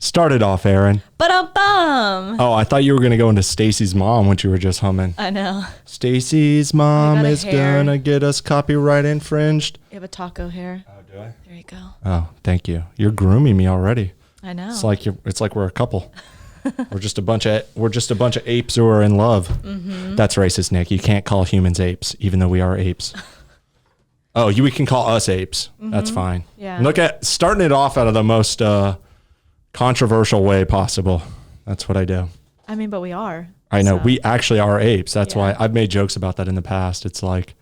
Start it off, Erin. Ba-dum-bum. Oh, I thought you were going to go into Stacy's mom when you were just humming. I know. Stacy's mom is going to get us copyright infringed. You have a taco hair. Oh, do I? There you go. Oh, thank you. You're grooming me already. I know. It's like we're a couple. We're just a bunch of apes who are in love. Mm-hmm. That's racist, Nick. You can't call humans apes, even though we are apes. Oh, we can call us apes. Mm-hmm. That's fine. Yeah. Look at starting it off out of the most controversial way possible. That's what I do. I mean, but we are. I know. So. We actually are apes. That's why I've made jokes about that in the past. It's like,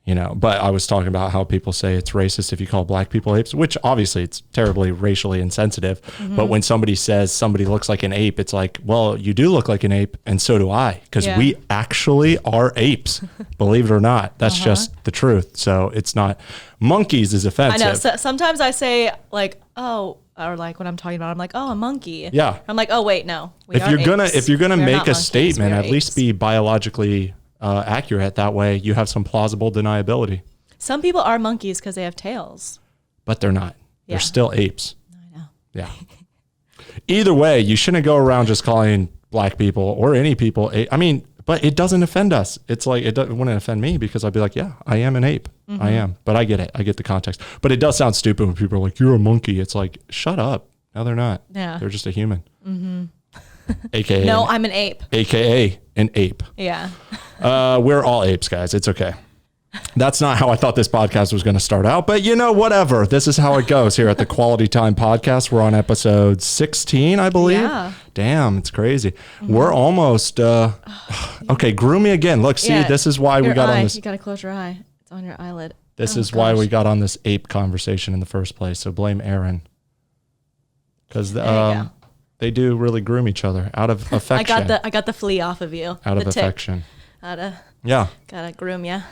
but I was talking about how people say it's racist if you call black people apes, which obviously it's terribly racially insensitive. Mm-hmm. But when somebody says somebody looks like an ape, it's like, well, you do look like an ape, and so do I, because we actually are apes, believe it or not. That's just the truth. So it's not, monkeys is offensive. I know. So, sometimes I say like, oh, or like when I'm talking about, I'm like, oh, a monkey. Yeah. I'm like, oh, wait, no. If you're gonna make a statement, at least be biologically accurate. That way you have some plausible deniability. Some people are monkeys because they have tails. But they're not. They're still apes. I know. Yeah. Either way, you shouldn't go around just calling black people or any people. I mean, but it doesn't offend us. It's like, it wouldn't offend me because I'd be like, yeah, I am an ape. Mm-hmm. I am. But I get it. I get the context. But it does sound stupid when people are like, you're a monkey. It's like, shut up. No, they're not. Yeah. They're just a human. Mm-hmm. AKA. No, I'm an ape. AKA an ape. Yeah. We're all apes, guys. It's okay. That's not how I thought this podcast was going to start out, but whatever. This is how it goes here at the Quality Time Podcast. We're on episode 16, I believe. Yeah. Damn, it's crazy. Mm-hmm. We're almost, okay, groom me again. Look, see, this is why we got on this. You got to close your eye. It's on your eyelid. This is why we got on this ape conversation in the first place. So blame Erin. Because they do really groom each other out of affection. I got the flea off of you. Out of affection. Gotta groom you.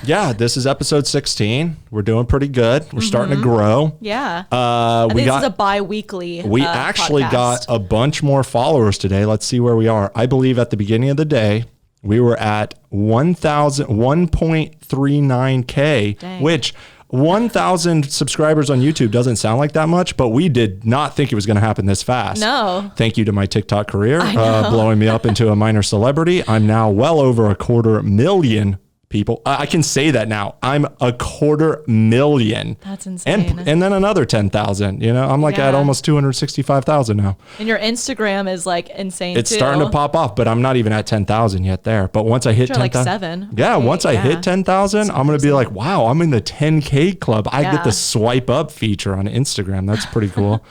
Yeah, this is episode 16. We're doing pretty good. We're starting to grow. Yeah. I think this is a bi-weekly We actually podcast. got a bunch more followers today. Let's see where we are. I believe at the beginning of the day, we were at 1.39K, Dang. which 1,000 subscribers on YouTube doesn't sound like that much, but we did not think it was going to happen this fast. No. Thank you to my TikTok career, blowing me up into a minor celebrity. I'm now well over 250,000 people. I can say that now. I'm 250,000. That's insane. And then another 10,000. I'm like at almost 265,000 now. And your Instagram is like insane. It's starting to pop off, but I'm not even at 10,000 yet there. But once I hit 10,000, like 7. Yeah, once I hit 10,000, I'm going to be like, wow, I'm in the 10K club. I get the swipe up feature on Instagram. That's pretty cool.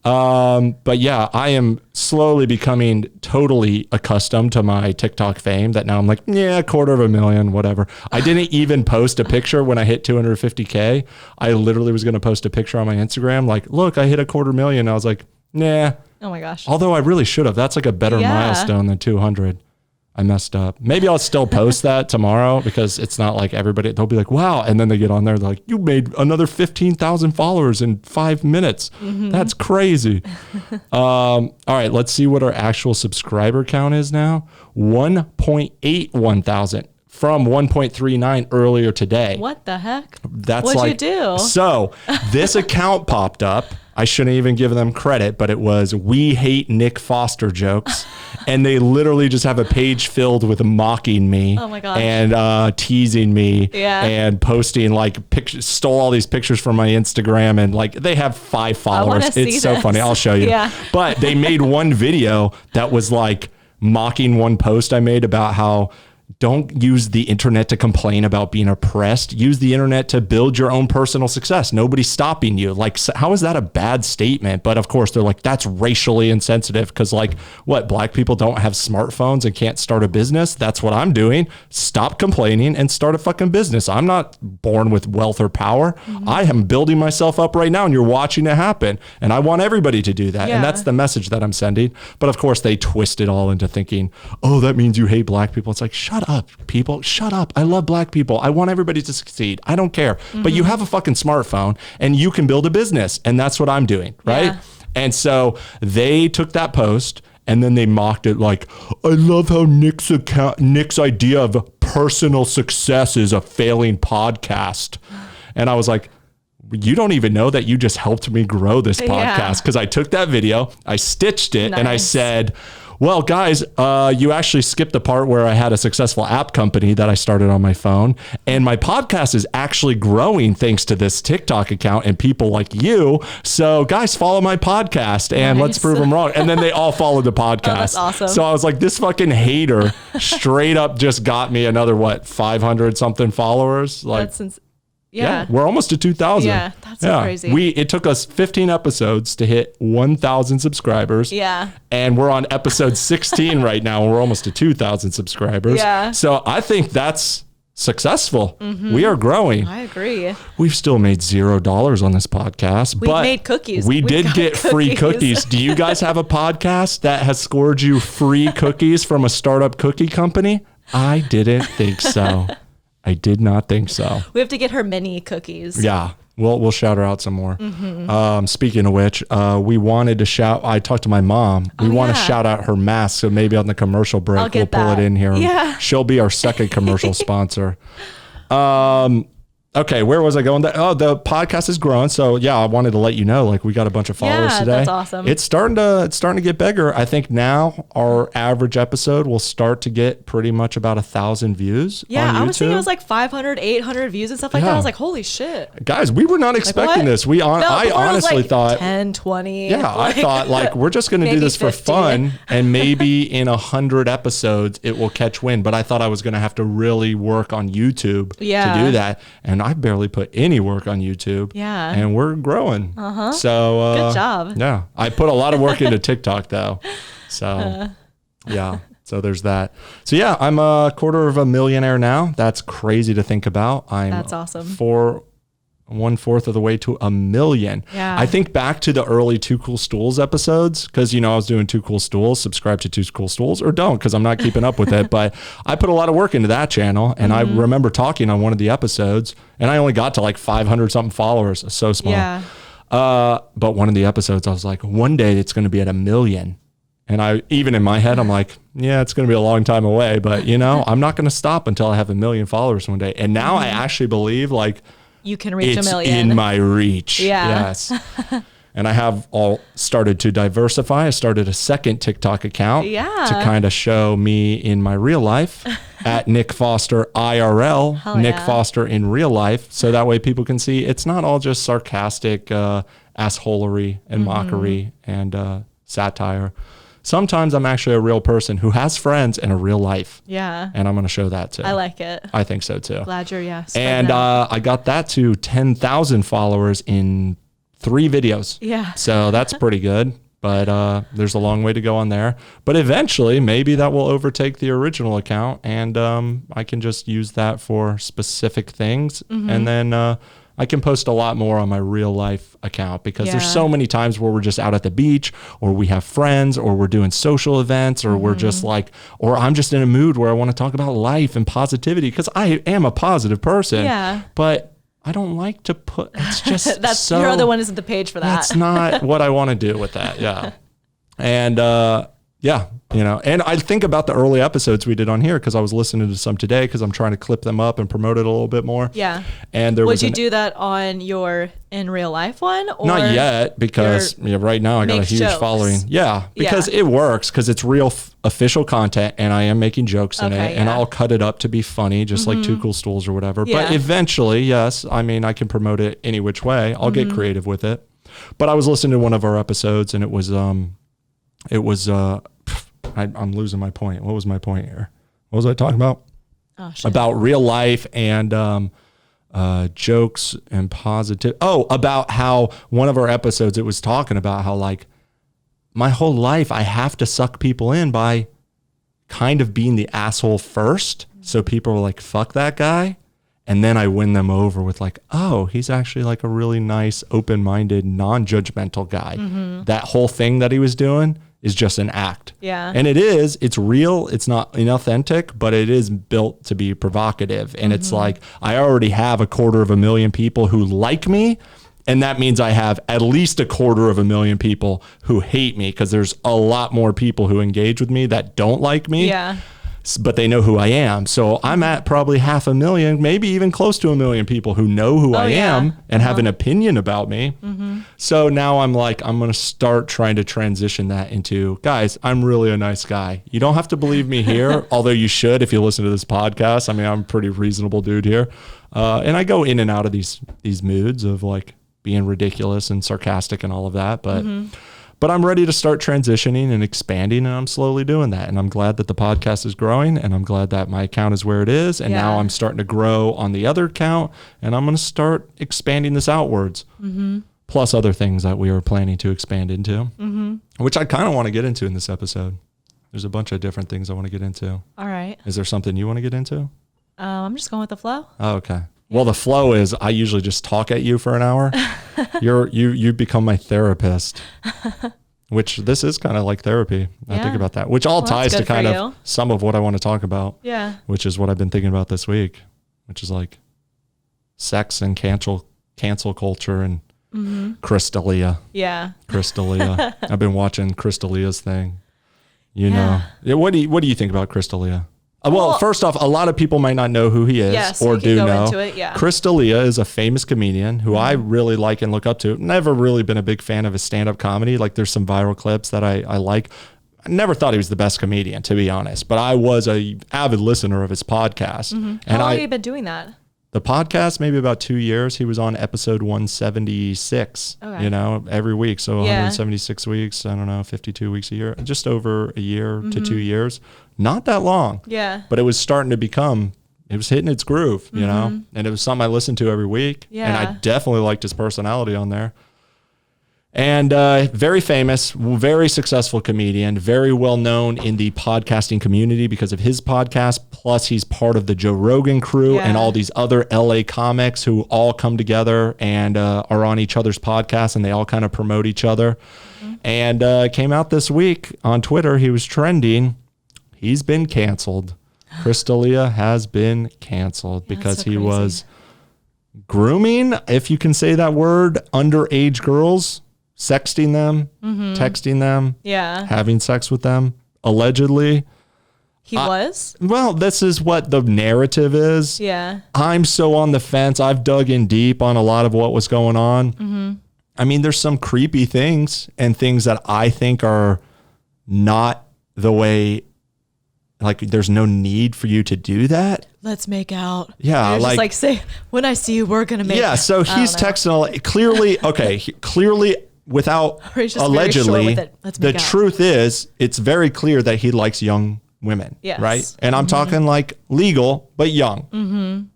But yeah, I am slowly becoming totally accustomed to my TikTok fame that now I'm like, 250,000, whatever. I didn't even post a picture when I hit 250K. I literally was going to post a picture on my Instagram. Like, look, I hit 250,000. I was like, nah. Oh my gosh. Although I really should have. That's like a better milestone than 200. I messed up. Maybe I'll still post that tomorrow because it's not like everybody, they'll be like, wow. And then they get on there, they're like, you made another 15,000 followers in 5 minutes. Mm-hmm. That's crazy. All right, let's see what our actual subscriber count is now. 1.81 thousand from 1.39 earlier today. What the heck? What'd you do? So this account popped up. I shouldn't even give them credit, but it was We Hate Nick Foster jokes. And they literally just have a page filled with mocking me. Oh my gosh. And teasing me. Yeah. And posting like pictures, stole all these pictures from my Instagram. And like they have 5 followers. It's so funny. I'll show you. Yeah. But they made one video that was like mocking one post I made about how don't use the internet to complain about being oppressed. Use the internet to build your own personal success. Nobody's stopping you. Like, how is that a bad statement? But of course, they're like, that's racially insensitive because, like, what? Black people don't have smartphones and can't start a business? That's what I'm doing. Stop complaining and start a fucking business. I'm not born with wealth or power. Mm-hmm. I am building myself up right now, and you're watching it happen. And I want everybody to do that. Yeah. And that's the message that I'm sending. But of course, they twist it all into thinking, oh, that means you hate black people. It's like, shut up, people. Shut up. I love black people. I want everybody to succeed. I don't care. Mm-hmm. But you have a fucking smartphone and you can build a business. And that's what I'm doing. Right. Yeah. And so they took that post and then they mocked it like, I love how Nick's idea of personal success is a failing podcast. And I was like, you don't even know that you just helped me grow this podcast, because I took that video, I stitched it, and I said, well, guys, you actually skipped the part where I had a successful app company that I started on my phone. And my podcast is actually growing thanks to this TikTok account and people like you. So guys, follow my podcast and let's prove them wrong. And then they all followed the podcast. That's awesome. So I was like, this fucking hater straight up just got me another, 500 something followers. Like, that's yeah, we're almost to 2,000. Yeah, that's so crazy. It took us 15 episodes to hit 1,000 subscribers. Yeah. And we're on episode 16 right now, and we're almost to 2,000 subscribers. Yeah. So I think that's successful. We are growing. I agree. We've still made $0 on this podcast. We made cookies. We did get free cookies. Do you guys have a podcast that has scored you free cookies from a startup cookie company? I didn't think so. I did not think so. We have to get her mini cookies. Yeah. We'll shout her out some more. Speaking of which, we wanted to shout. I talked to my mom. We want to shout out her mask. So maybe on the commercial break, we'll pull it in here. Yeah. She'll be our second commercial sponsor. Okay, where was I going? The podcast is growing. So yeah, I wanted to let you know, like, we got a bunch of followers today. That's awesome. It's starting to get bigger. I think now our average episode will start to get pretty much about 1,000 views. Yeah, on YouTube. I was thinking it was like 500, 800 views and stuff like that. I was like, holy shit. Guys, we were not expecting this. I honestly thought 10, 20. Yeah, I thought, like, we're just going to do this for 50. fun, and maybe in 100 episodes it will catch wind. But I thought I was going to have to really work on YouTube to do that, and I barely put any work on YouTube. Yeah, and we're growing. So good job. Yeah, I put a lot of work into TikTok though. So yeah. So there's that. So yeah, I'm a quarter of a millionaire now. That's crazy to think about. That's awesome. 1/4 of the way to 1 million. Yeah. I think back to the early Two Cool Stools episodes, because, I was doing Two Cool Stools. Subscribe to Two Cool Stools, or don't, because I'm not keeping up with it. But I put a lot of work into that channel, and I remember talking on one of the episodes, and I only got to like 500 something followers. So small. Yeah. But one of the episodes, I was like, one day it's going to be at 1 million. And even in my head, I'm like, yeah, it's going to be a long time away, but I'm not going to stop until I have 1 million followers one day. And now I actually believe, like, you can reach 1 million. It's in my reach. Yeah. Yes. And I have all started to diversify. I started a second TikTok account to kind of show me in my real life at Nick Foster IRL, Nick Foster in real life. So that way people can see it's not all just sarcastic assholery and mockery and satire. Sometimes I'm actually a real person who has friends in a real life. Yeah. And I'm going to show that too. I like it. I think so too. Glad you're, yes. And I got that to 10,000 followers in 3 videos. Yeah. So that's pretty good. But there's a long way to go on there. But eventually, maybe that will overtake the original account, and I can just use that for specific things. And then I can post a lot more on my real life account, because there's so many times where we're just out at the beach, or we have friends, or we're doing social events, or we're just like, or I'm just in a mood where I want to talk about life and positivity, because I am a positive person. Yeah. But I don't like to put, it's just that's your other one isn't the page for that. That's not what I want to do with that. Yeah. And and I think about the early episodes we did on here, because I was listening to some today, because I'm trying to clip them up and promote it a little bit more. Yeah. And there would you do that on your in real life one? Or not yet, because right now I got a huge following. Yeah, because it works, because it's real official content, and I am making jokes in it, and I'll cut it up to be funny, just like Two Cool Stools or whatever. But eventually, yes, I mean, I can promote it any which way. I'll get creative with it. But I was listening to one of our episodes, and it was I'm losing my point. What was my point here? What was I talking about? Oh, shit. About real life and jokes and positive. Oh, about how one of our episodes, it was talking about how, like, my whole life I have to suck people in by kind of being the asshole first. So people are like, fuck that guy. And then I win them over with, like, oh, he's actually like a really nice, open-minded, non-judgmental guy. That whole thing that he was doing is just an act. Yeah. And it's real. It's not inauthentic, but it is built to be provocative. And it's like, I already have 250,000 people who like me. And that means I have at least 250,000 people who hate me, because there's a lot more people who engage with me that don't like me. Yeah. but they know who I am. So I'm at probably 500,000, maybe even close to 1 million people who know who I am and have an opinion about me. So now I'm like, I'm going to start trying to transition that into, guys, I'm really a nice guy. You don't have to believe me here, although you should if you listen to this podcast. I mean, I'm a pretty reasonable dude here. And I go in and out of these moods of like being ridiculous and sarcastic and all of that. But I'm ready to start transitioning and expanding, and I'm slowly doing that. And I'm glad that the podcast is growing, and I'm glad that my account is where it is. And now I'm starting to grow on the other account, and I'm going to start expanding this outwards. Plus other things that we are planning to expand into, which I kind of want to get into in this episode. There's a bunch of different things I want to get into. All right. Is there something you want to get into? I'm just going with the flow. Oh, okay. Well, the flow is I usually just talk at you for an hour. You become my therapist, which this is kind of like therapy. I think about that, which all ties to kind of some of what I want to talk about. Yeah. Which is what I've been thinking about this week, which is like sex and cancel culture and Crystalia. Yeah. Crystalia. I've been watching Crystalia's thing. You know. What do you think about Crystalia? Well, first off, a lot of people might not know who he is or do know. Crystalia is a famous comedian who I really like and look up to. Never really been a big fan of his stand-up comedy. Like there's some viral clips that I like. I never thought he was the best comedian, to be honest, but I was a avid listener of his podcast. How long have you been doing that? The podcast, maybe about 2 years. He was on episode 176, every week. So 176 weeks, I don't know, 52 weeks a year, just over a year to 2 years. Not that long. Yeah. But it was starting to become, it was hitting its groove, you know, and it was something I listened to every week. Yeah. And I definitely liked his personality on there. And very famous, very successful comedian, very well known in the podcasting community because of his podcast. Plus, he's part of the Joe Rogan crew and all these other LA comics who all come together and are on each other's podcasts, and they all kind of promote each other. And came out this week on Twitter. He was trending. He's been canceled. Crystalia has been canceled because he was grooming, if you can say that word, underage girls. Sexting them, texting them, having sex with them, allegedly. He was? Well, this is what the narrative is. Yeah. I'm so on the fence. I've dug in deep on a lot of what was going on. I mean, there's some creepy things and things that I think are not the way, like there's no need for you to do that. Let's make out. Yeah. Like say, when I see you, we're going to make out. Yeah. So he's texting clearly, clearly, without allegedly, the truth is it's very clear that he likes young women, right? And I'm talking like legal, but young.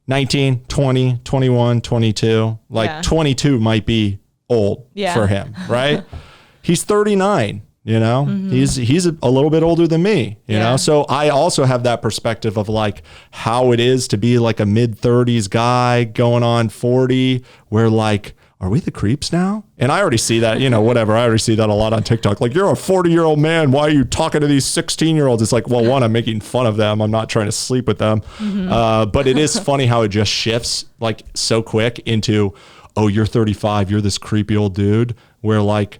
19, 20, 21, 22. Like 22 might be old for him, right? He's 39, you know? He's a little bit older than me, you know? So I also have that perspective of like how it is to be like a mid-30s guy going on 40, where like, are we the creeps now? And I already see that, whatever. I already see that a lot on TikTok. Like, you're a 40-year-old man. Why are you talking to these 16-year-olds? It's like, well, one, I'm making fun of them. I'm not trying to sleep with them. But it is funny how it just shifts like so quick into, oh, you're 35. You're this creepy old dude, where like,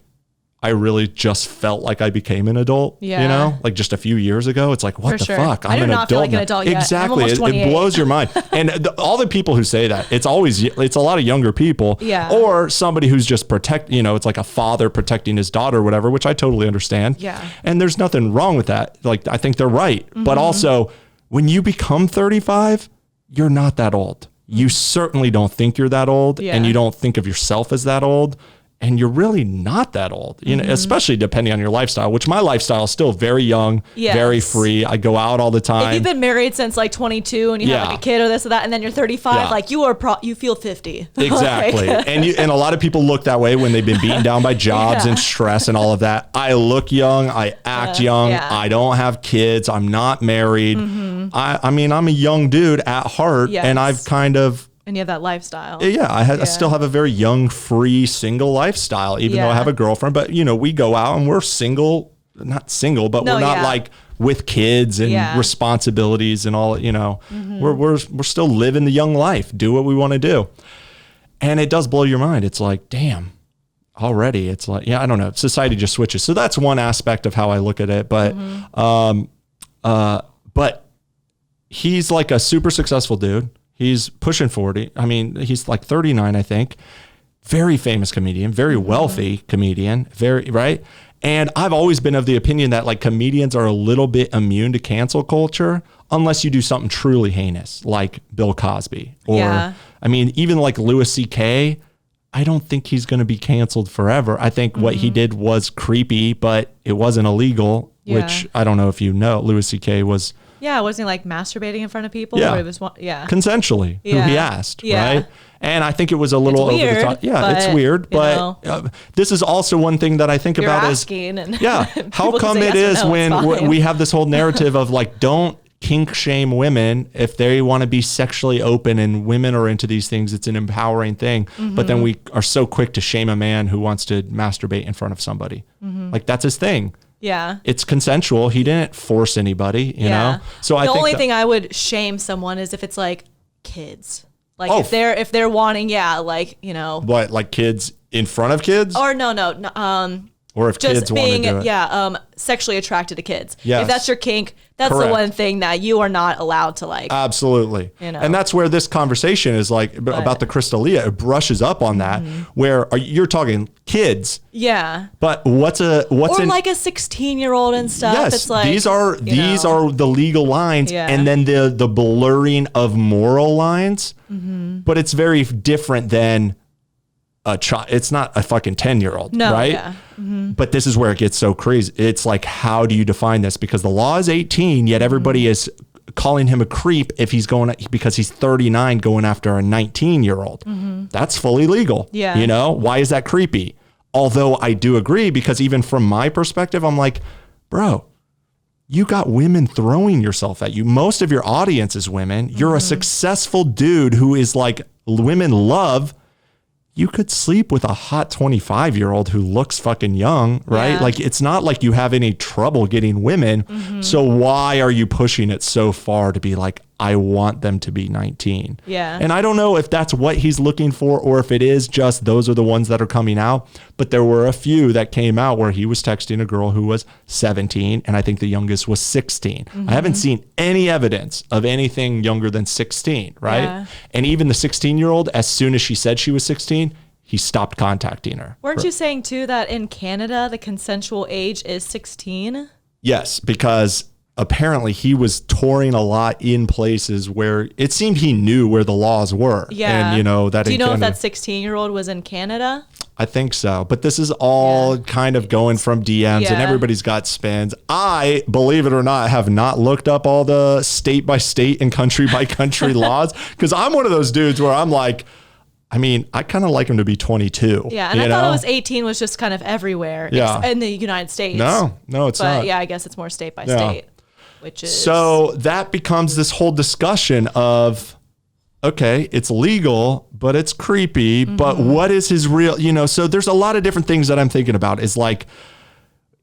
I really just felt like I became an adult, like just a few years ago. It's like, what the fuck? I'm an adult. Feel like an adult yet. Exactly. It blows your mind. And all the people who say that, it's a lot of younger people or somebody who's just it's like a father protecting his daughter or whatever, which I totally understand. Yeah. And there's nothing wrong with that. Like, I think they're right. But also when you become 35, you're not that old. You certainly don't think you're that old and you don't think of yourself as that old. And you're really not that old, especially depending on your lifestyle, which my lifestyle is still very young, very free. I go out all the time. If you've been married since like 22 and you have like a kid or this or that, and then you're 35, like you feel 50. Exactly. And a lot of people look that way when they've been beaten down by jobs and stress and all of that. I look young. I act young. I don't have kids. I'm not married. I mean, I'm a young dude at heart, and I've kind of... And you have that lifestyle. Yeah, I still have a very young, free, single lifestyle, even though I have a girlfriend. But, we go out and we're single, not single, but we're not like with kids and responsibilities and all, we're still living the young life, do what we want to do. And it does blow your mind. It's like, damn, already. It's like, I don't know. Society just switches. So that's one aspect of how I look at it. But, But he's like a super successful dude. He's pushing 40. I mean, he's like 39, I think. Very famous comedian, very wealthy comedian, very, right? And I've always been of the opinion that like comedians are a little bit immune to cancel culture unless you do something truly heinous, like Bill Cosby. Or, I mean, even like Louis C.K., I don't think he's going to be canceled forever. I think what he did was creepy, but it wasn't illegal, which I don't know if you know. Louis C.K. was... Yeah, wasn't he like masturbating in front of people? Yeah. Or it was consensually, who he asked, right? And I think it was a little weird, over the top. Yeah, it's weird. But this is also one thing that I think about is, how come it is when we have this whole narrative of like, don't kink shame women if they want to be sexually open and women are into these things. It's an empowering thing. But then we are so quick to shame a man who wants to masturbate in front of somebody. Like that's his thing. Yeah. It's consensual. He didn't force anybody, you know? So I think the only thing I would shame someone is if it's like kids. Like if they're wanting, like, you know. What, like kids in front of kids? Or no. Or if just kids want to do it. Sexually attracted to kids. Yes. If that's your kink, that's the one thing that you are not allowed to like. Absolutely. You know. And that's where this conversation is like about the Crystalia. It brushes up on that where you're talking kids. Yeah. But what's like a 16-year-old and stuff. Yes, it's like, these are the legal lines and then the blurring of moral lines. But it's very different than a child. It's not a fucking 10-year-old, right? Yeah. But this is where it gets so crazy. It's like, how do you define this? Because the law is 18, yet everybody is calling him a creep if he's because he's 39 going after a 19-year-old. That's fully legal. Yeah. You know, why is that creepy? Although I do agree, because even from my perspective, I'm like, bro, you got women throwing yourself at you. Most of your audience is women. You're a successful dude who is like women love. You could sleep with a hot 25-year-old who looks fucking young, right? Yeah. Like, it's not like you have any trouble getting women. So why are you pushing it so far to be like, I want them to be 19? Yeah. And I don't know if that's what he's looking for or if it is just those are the ones that are coming out. But there were a few that came out where he was texting a girl who was 17, and I think the youngest was 16. I haven't seen any evidence of anything younger than 16, right? Yeah. And even the 16-year-old, as soon as she said she was 16, he stopped contacting her. Weren't you saying too that in Canada the consensual age is 16? Yes, because apparently he was touring a lot in places where it seemed he knew where the laws were. Yeah. And you know that. Do you know if that 16-year-old was in Canada? I think so. But this is all kind of going from DMs and everybody's got spins. I, believe it or not, have not looked up all the state by state and country by country laws, because I'm one of those dudes where I'm like, I mean, I kind of like him to be 22. Yeah, and I thought it was 18 was just kind of everywhere in the United States. No, it's not. But yeah, I guess it's more state by state, which is... So that becomes this whole discussion of, okay, it's legal, but it's creepy, but what is his real, so there's a lot of different things that I'm thinking about is like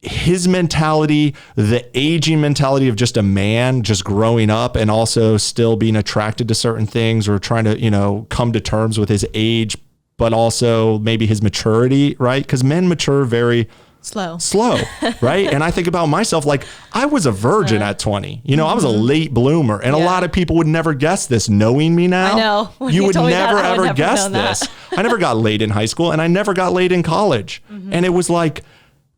his mentality, the aging mentality of just a man just growing up and also still being attracted to certain things or trying to, come to terms with his age, but also maybe his maturity, right? Because men mature very slow, right? And I think about myself, like I was a virgin at 20, I was a late bloomer, and a lot of people would never guess this. Knowing me now, I know. You would never ever guess this. I never got laid in high school and I never got laid in college. And it was like,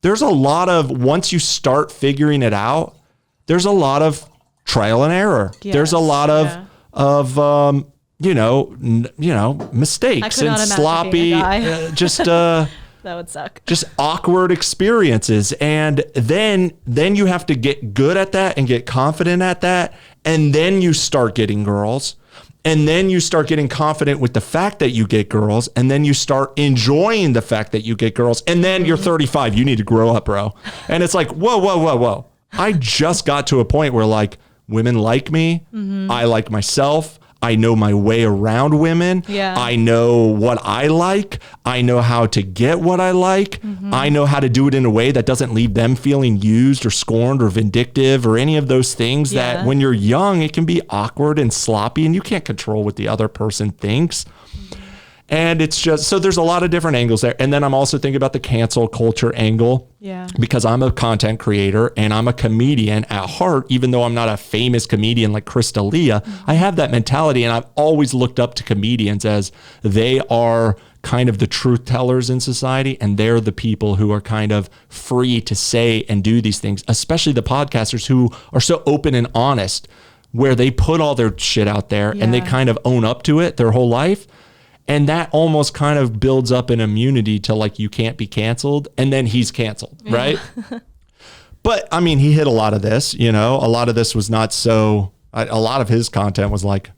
there's a lot of, once you start figuring it out, there's a lot of trial and error. Yes, there's a lot of mistakes and sloppy, that would suck. Just awkward experiences. And then you have to get good at that and get confident at that. And then you start getting girls. And then you start getting confident with the fact that you get girls. And then you start enjoying the fact that you get girls. And then you're 35. You need to grow up, bro. And it's like, whoa. I just got to a point where like women like me. I like myself. I know my way around women. Yeah. I know what I like. I know how to get what I like. I know how to do it in a way that doesn't leave them feeling used or scorned or vindictive or any of those things that when you're young, it can be awkward and sloppy and you can't control what the other person thinks. And it's just, so there's a lot of different angles there. And then I'm also thinking about the cancel culture angle. Yeah. Because I'm a content creator and I'm a comedian at heart, even though I'm not a famous comedian like Chris D'Elia, I have that mentality. And I've always looked up to comedians as they are kind of the truth tellers in society. And they're the people who are kind of free to say and do these things, especially the podcasters who are so open and honest, where they put all their shit out there and they kind of own up to it their whole life. And that almost kind of builds up an immunity to like, you can't be canceled. And then he's canceled, right? But I mean, he hit a lot of this, you know, a lot of this was not so, a lot of his content was like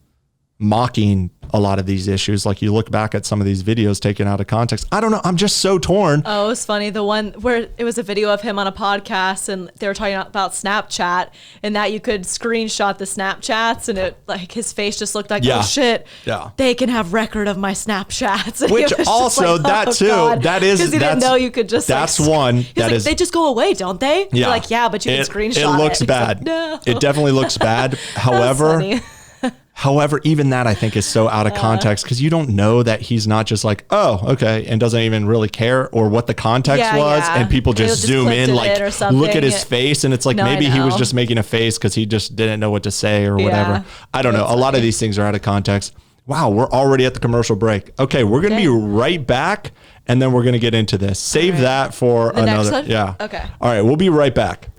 mocking a lot of these issues. Like you look back at some of these videos taken out of context. I don't know. I'm just so torn. Oh, it was funny. The one where it was a video of him on a podcast and they were talking about Snapchat and that you could screenshot the Snapchats and it like his face just looked like, oh shit, they can have record of my Snapchats. And which also like, that too, God. that is, because he didn't know you could just that's like, one that like, is, they just go away, don't they? Yeah. You're like, yeah, but you can screenshot it. It looks bad. Like, no. It definitely looks bad. However, even that I think is so out of context because you don't know that he's not just like, oh, okay, and doesn't even really care or what the context was. Yeah. And people just zoom in, like look at his face. And it's like, No, maybe he was just making a face because he just didn't know what to say or whatever. I don't know. A lot of these things are out of context. Wow, we're already at the commercial break. Okay, we're going to be right back. And then we're going to get into this. Save that for the another. Next one? Yeah. Okay. All right, we'll be right back.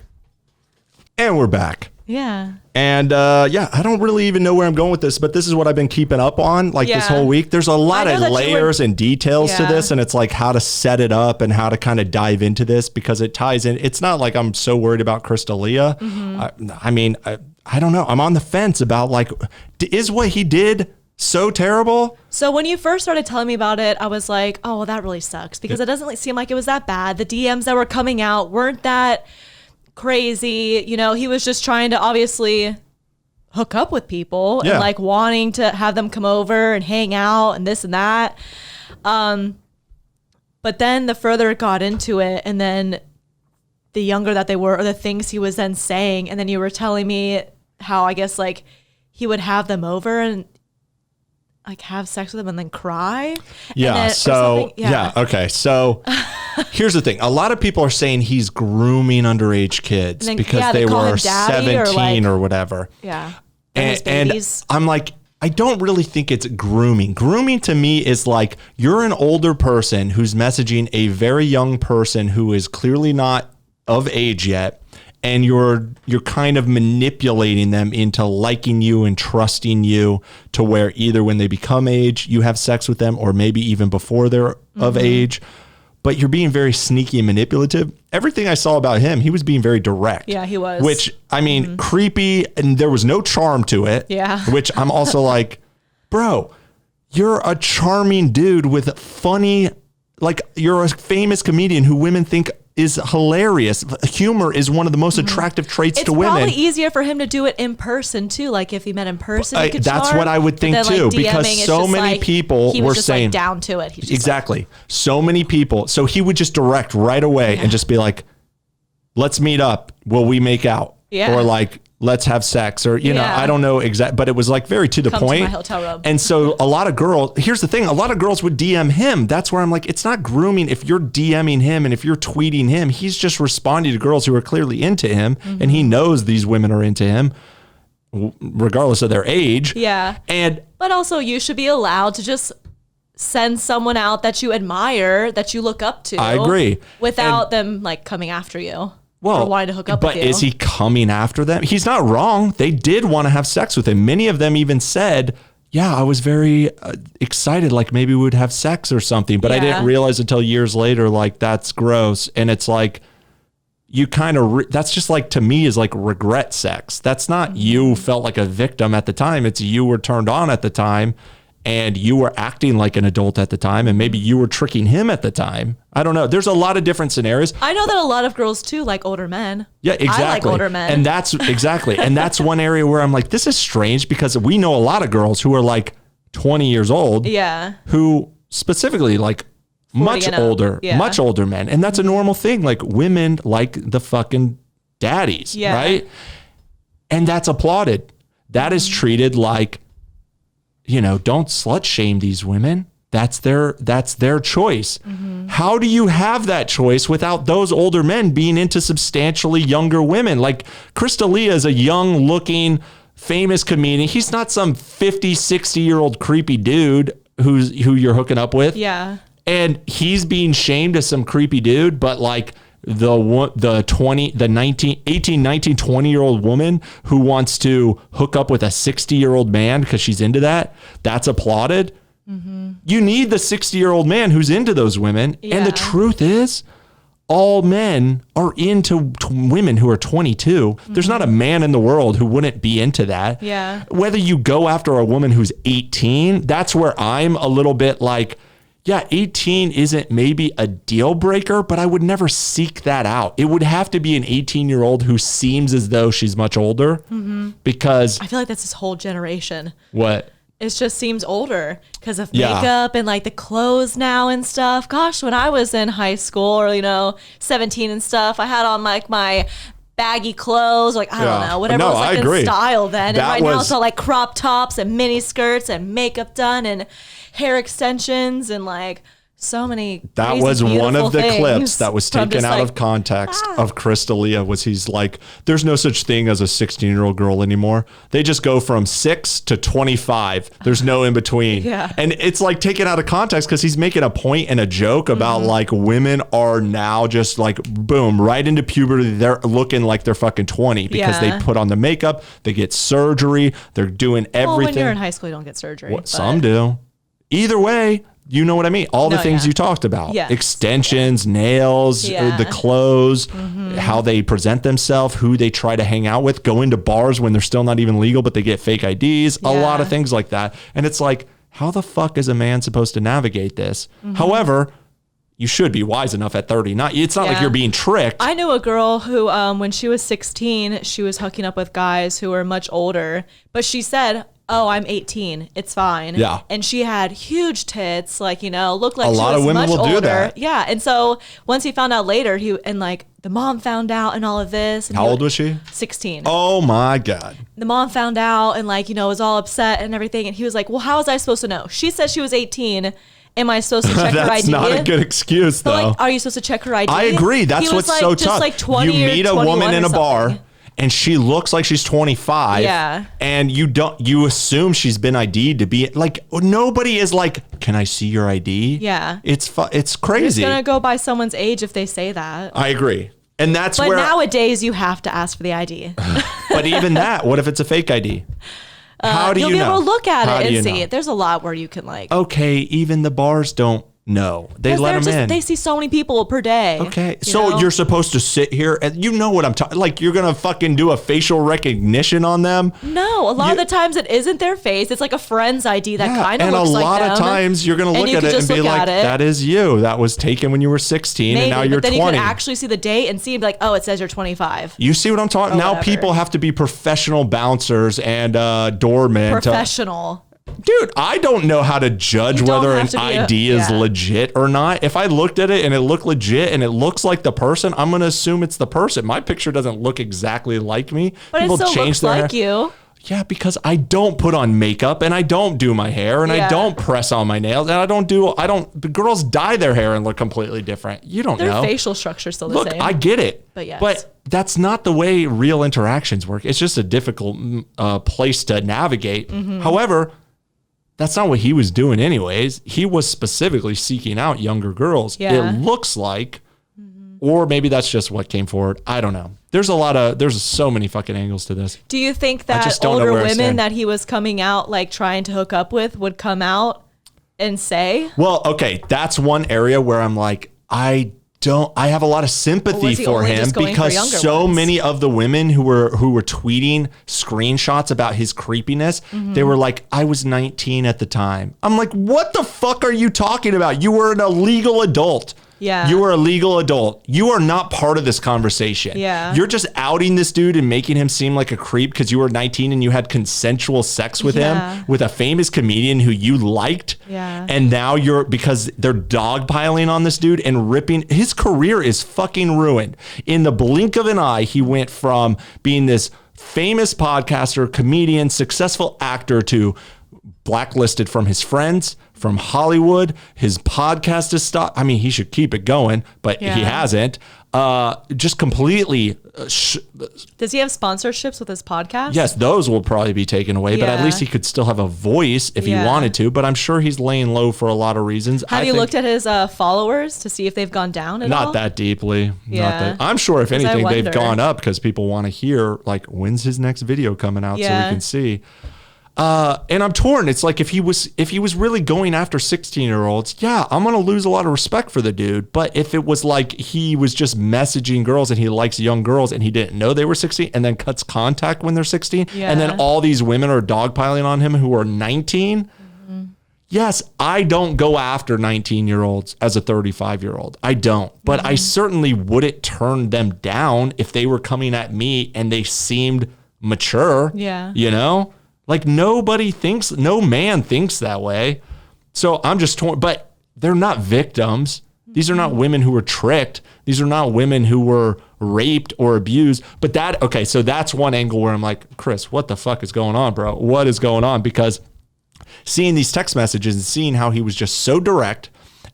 And we're back. Yeah. And I don't really even know where I'm going with this, but this is what I've been keeping up on like this whole week. There's a lot of layers and details to this. And it's like how to set it up and how to kind of dive into this because it ties in. It's not like I'm so worried about Chris D'Elia. I mean, I don't know. I'm on the fence about like, is what he did so terrible? So when you first started telling me about it, I was like, oh, well, that really sucks because it doesn't seem like it was that bad. The DMs that were coming out weren't that crazy. You know, he was just trying to obviously hook up with people and like wanting to have them come over and hang out and this and that. But then the further it got into it and then the younger that they were or the things he was then saying. And then you were telling me how I guess like he would have them over and like have sex with them and then cry. Yeah. Okay. So here's the thing. A lot of people are saying he's grooming underage kids because they were 17 or whatever. Yeah. And I'm like, I don't really think it's grooming. Grooming to me is like you're an older person who's messaging a very young person who is clearly not of age yet. And you're kind of manipulating them into liking you and trusting you to where either when they become age, you have sex with them or maybe even before they're of age. But you're being very sneaky and manipulative. Everything I saw about him, he was being very direct. Yeah, he was. Which, I mean, creepy, and there was no charm to it. Yeah. Which I'm also like, bro, you're a charming dude with funny, like you're a famous comedian who women think is hilarious. Humor is one of the most attractive traits to women. It's probably easier for him to do it in person too. Like if he met in person, he could that's charm, what I would think then, too, like, because so many people he were was just saying like down to it. He's just exactly. Like, so many people. So he would just direct right away and just be like, "Let's meet up. Will we make out?" Yeah. Or like, "Let's have sex," or you know, I don't know exact, but it was like very to the point. To my hotel room. And so a lot of girls, here's the thing, a lot of girls would DM him. That's where I'm like, it's not grooming if you're DMing him and if you're tweeting him. He's just responding to girls who are clearly into him and he knows these women are into him regardless of their age. Yeah. But also you should be allowed to just send someone out that you admire, that you look up to. I agree. Without them like coming after you. Well, or wanting to hook up with you. But is he coming after them? He's not wrong. They did want to have sex with him. Many of them even said, yeah, I was very excited, like maybe we would have sex or something. But I didn't realize until years later, like that's gross. And it's like, you kind of, that's just like, to me, is like regret sex. That's not you felt like a victim at the time. It's you were turned on at the time. And you were acting like an adult at the time, and maybe you were tricking him at the time. I don't know. There's a lot of different scenarios. I know that a lot of girls too like older men. Yeah, exactly. I like older men. And that's exactly. And that's one area where I'm like, this is strange because we know a lot of girls who are like 20 years old. Yeah. Who specifically like much older men. And that's a normal thing. Like women like the fucking daddies, right? And that's applauded. That is treated like, you know, don't slut shame these women. That's their choice. How do you have that choice without those older men being into substantially younger women? Like Chris D'Elia is a young looking famous comedian. He's not some 50, 60-year-old creepy dude who you're hooking up with. Yeah. And he's being shamed as some creepy dude, but like the 18, 19, 20-year-old woman who wants to hook up with a 60-year-old man because she's into that, that's applauded. You need the 60-year-old man who's into those women. Yeah. And the truth is, all men are into women who are 22. There's not a man in the world who wouldn't be into that. Yeah. Whether you go after a woman who's 18, that's where I'm a little bit like, yeah, 18 isn't maybe a deal breaker, but I would never seek that out. It would have to be an 18-year-old who seems as though she's much older because... I feel like that's this whole generation. What? It just seems older because of makeup and like the clothes now and stuff. Gosh, when I was in high school or, 17 and stuff, I had on like my baggy clothes, like, I don't know, whatever was like in style then. And right now it's all like crop tops and mini skirts and makeup done and hair extensions and like so many that was one of the clips that was taken out of context of Chris D'Elia was he's like, there's no such thing as a 16-year-old girl anymore. They just go from 6 to 25. There's no in between. Yeah. And it's like taken out of context because he's making a point and a joke about like women are now just like, boom, right into puberty. They're looking like they're fucking 20 because they put on the makeup, they get surgery, they're doing everything. Well, when you're in high school, you don't get surgery. Some do. Either way, you know what I mean? All the things you talked about. Yes. Extensions, nails, the clothes, how they present themselves, who they try to hang out with, go into bars when they're still not even legal, but they get fake IDs, a lot of things like that. And it's like, how the fuck is a man supposed to navigate this? However, you should be wise enough at 30. It's not like you're being tricked. I knew a girl who, when she was 16, she was hooking up with guys who were much older, but she said, oh, I'm 18. It's fine. Yeah. And she had huge tits, like, looked like a she lot was of women much will older. do that. Yeah. And so once he found out later, the mom found out and all of this. And how old was she? 16. Oh my God. The mom found out and was all upset and everything. And he was like, well, how was I supposed to know? She said she was 18. Am I supposed to check her ID? That's not a good excuse, though. But are you supposed to check her ID? I agree. That's what's so tough. Just like 20 you meet a woman in a bar and she looks like she's 25. Yeah. And you assume she's been ID'd to be like, nobody is like, can I see your ID? Yeah. It's crazy. You're going to go by someone's age if they say that. I agree. And that's but where. But nowadays you have to ask for the ID. But even that, what if it's a fake ID? How do you know? You'll be able to look at it and see know? it. There's a lot where you can Okay, even the bars don't know. They let them in. They see so many people per day. Okay, so you're supposed to sit here and you know what I'm talking. Like you're gonna fucking do a facial recognition on them? No, a lot of the times it isn't their face. It's like a friend's ID that kind of looks like them. And a lot of times you're gonna look at it and be like, "That is you. That was taken when you were 16, and now you're 20." Then you can actually see the date and see, and be like, "Oh, it says you're 25." You see what I'm talking? Now people have to be professional bouncers and doormen. Professional. Dude, I don't know how to judge whether an ID is legit or not. If I looked at it and it looked legit and it looks like the person, I'm going to assume it's the person. My picture doesn't look exactly like me. But people it still looks like you. Yeah, because I don't put on makeup and I don't do my hair and I don't press on my nails and the girls dye their hair and look completely different. You don't know. Their facial structure's still the same. Look, I get it. But yes. But that's not the way real interactions work. It's just a difficult place to navigate. However, that's not what he was doing anyways. He was specifically seeking out younger girls. Yeah. It looks like, or maybe that's just what came forward. I don't know. There's so many fucking angles to this. Do you think that older women that he was coming out, like trying to hook up with, would come out and say? Well, okay. That's one area where I'm like, I have a lot of sympathy for him because so many of the women who were tweeting screenshots about his creepiness, they were like, I was 19 at the time. I'm like, what the fuck are you talking about? You were an illegal adult. Yeah. You are a legal adult. You are not part of this conversation. Yeah. You're just outing this dude and making him seem like a creep because you were 19 and you had consensual sex with him with a famous comedian who you liked. Yeah. And now because they're dogpiling on this dude and ripping. His career is fucking ruined. In the blink of an eye, he went from being this famous podcaster, comedian, successful actor to blacklisted from his friends, from Hollywood. His podcast is stopped. I mean, he should keep it going, but he hasn't. Just completely. Does he have sponsorships with his podcast? Yes, those will probably be taken away, but at least he could still have a voice if he wanted to. But I'm sure he's laying low for a lot of reasons. Have you looked at his followers to see if they've gone down at all? Not that deeply. Yeah. Not that. I'm sure if anything, they've gone up because people want to hear, like, when's his next video coming out so we can see. And I'm torn. It's like if he was really going after 16-year-olds, I'm going to lose a lot of respect for the dude. But if it was like he was just messaging girls and he likes young girls and he didn't know they were 16 and then cuts contact when they're 16 and then all these women are dogpiling on him who are 19. Yes, I don't go after 19-year-olds as a 35-year-old. I don't. But I certainly wouldn't turn them down if they were coming at me and they seemed mature. Yeah. You know? Like no man thinks that way. So I'm just torn, but they're not victims. These are not women who were tricked. These are not women who were raped or abused. But so that's one angle where I'm like, Chris, what the fuck is going on, bro? What is going on? Because seeing these text messages and seeing how he was just so direct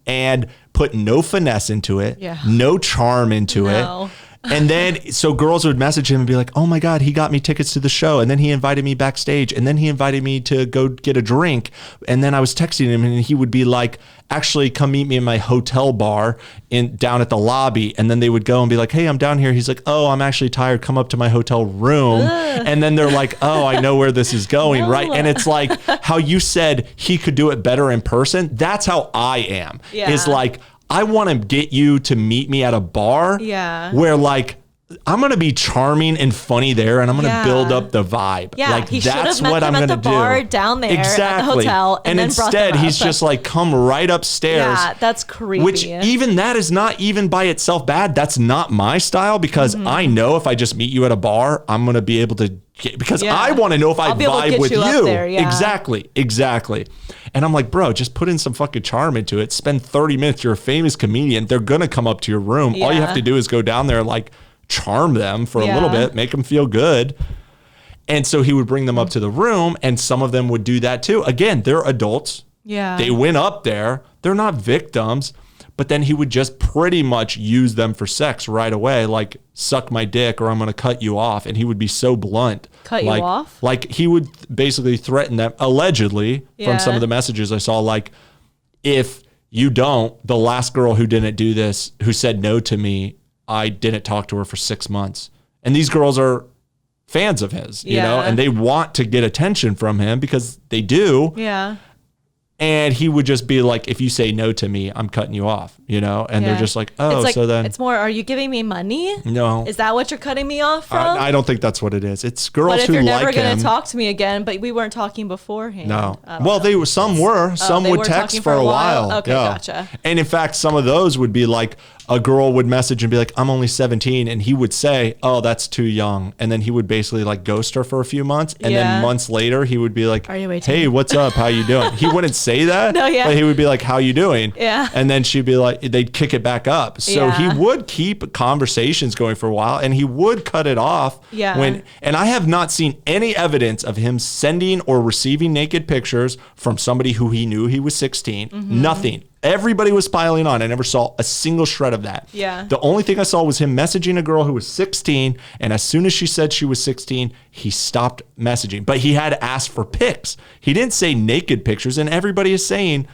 and put no finesse into it, no charm into it. And then, so girls would message him and be like, oh my God, he got me tickets to the show. And then he invited me backstage. And then he invited me to go get a drink. And then I was texting him and he would be like, actually come meet me in my hotel bar down at the lobby. And then they would go and be like, hey, I'm down here. He's like, oh, I'm actually tired. Come up to my hotel room. And then they're like, oh, I know where this is going. Right. And it's like how you said he could do it better in person. That's how I am. Is like, I want to get you to meet me at a bar where like I'm going to be charming and funny there and I'm going to build up the vibe. Yeah, like he that's met what them I'm at going the to bar do. down there exactly. at the hotel and then instead he's just like come right upstairs. Yeah, that's creepy. Which even that is not even by itself bad. That's not my style because I know if I just meet you at a bar, I'm going to be able to because I want to know if I vibe with you. There, Exactly. And I'm like, bro, just put in some fucking charm into it. Spend 30 minutes. You're a famous comedian. They're going to come up to your room. All you have to do is go down there and like charm them for a little bit, make them feel good. And so he would bring them up to the room and some of them would do that too. Again, they're adults. Yeah. They went up there. They're not victims. But then he would just pretty much use them for sex right away, like suck my dick or I'm going to cut you off. And he would be so blunt. Cut you off? Like he would basically threaten them, allegedly, from some of the messages I saw, like, if you don't, the last girl who didn't do this, who said no to me, I didn't talk to her for 6 months. And these girls are fans of his, you know, and they want to get attention from him because they do. Yeah. And he would just be like, if you say no to me, I'm cutting you off, you know? And they're just like, oh, so then. It's more, are you giving me money? No. Is that what you're cutting me off from? I don't think that's what it is. It's girls who like him. But if you're never going to talk to me again, but we weren't talking beforehand. No. Well, some were. Some would text for a while. Okay, gotcha. And in fact, some of those would be like, a girl would message and be like, I'm only 17. And he would say, oh, that's too young. And then he would basically like ghost her for a few months. And then months later, he would be like, are you hey, what's up? How you doing? He wouldn't say that. No, But he would be like, how you doing? Yeah. And then she'd be like, they'd kick it back up. So he would keep conversations going for a while and he would cut it off. Yeah. And I have not seen any evidence of him sending or receiving naked pictures from somebody who he knew he was 16. Nothing. Everybody was piling on. I never saw a single shred of that. Yeah. The only thing I saw was him messaging a girl who was 16. And as soon as she said she was 16, he stopped messaging. But he had asked for pics. He didn't say naked pictures. And everybody is saying,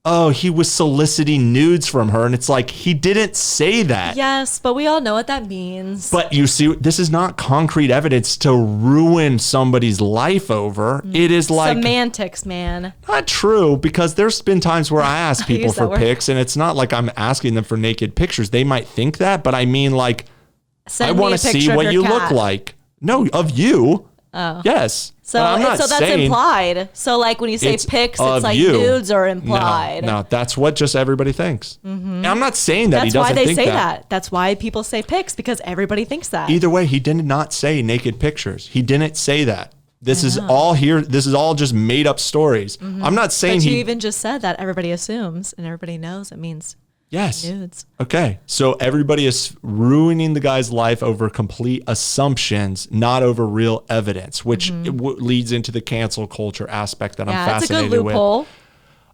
oh, he was soliciting nudes from her. And it's like, he didn't say that. Yes, but we all know what that means. But you see, this is not concrete evidence to ruin somebody's life over. It is like semantics, man. Not true, because there's been times where I ask people for pics and it's not like I'm asking them for naked pictures. They might think that, but I mean like, I want to see what you look like. No, of you. Oh. Yes. So that's implied. So like when you say pics, it's like nudes are implied. No, that's what just everybody thinks. I'm not saying that he doesn't think that. That's why they say that. That's why people say pics, because everybody thinks that. Either way, he did not say naked pictures. He didn't say that. This is all here. This is all just made up stories. I'm not saying But you even just said that everybody assumes and everybody knows. It means Yes. Nudes. Okay. So everybody is ruining the guy's life over complete assumptions, not over real evidence, which leads into the cancel culture aspect that I'm fascinated with. It's a good loophole.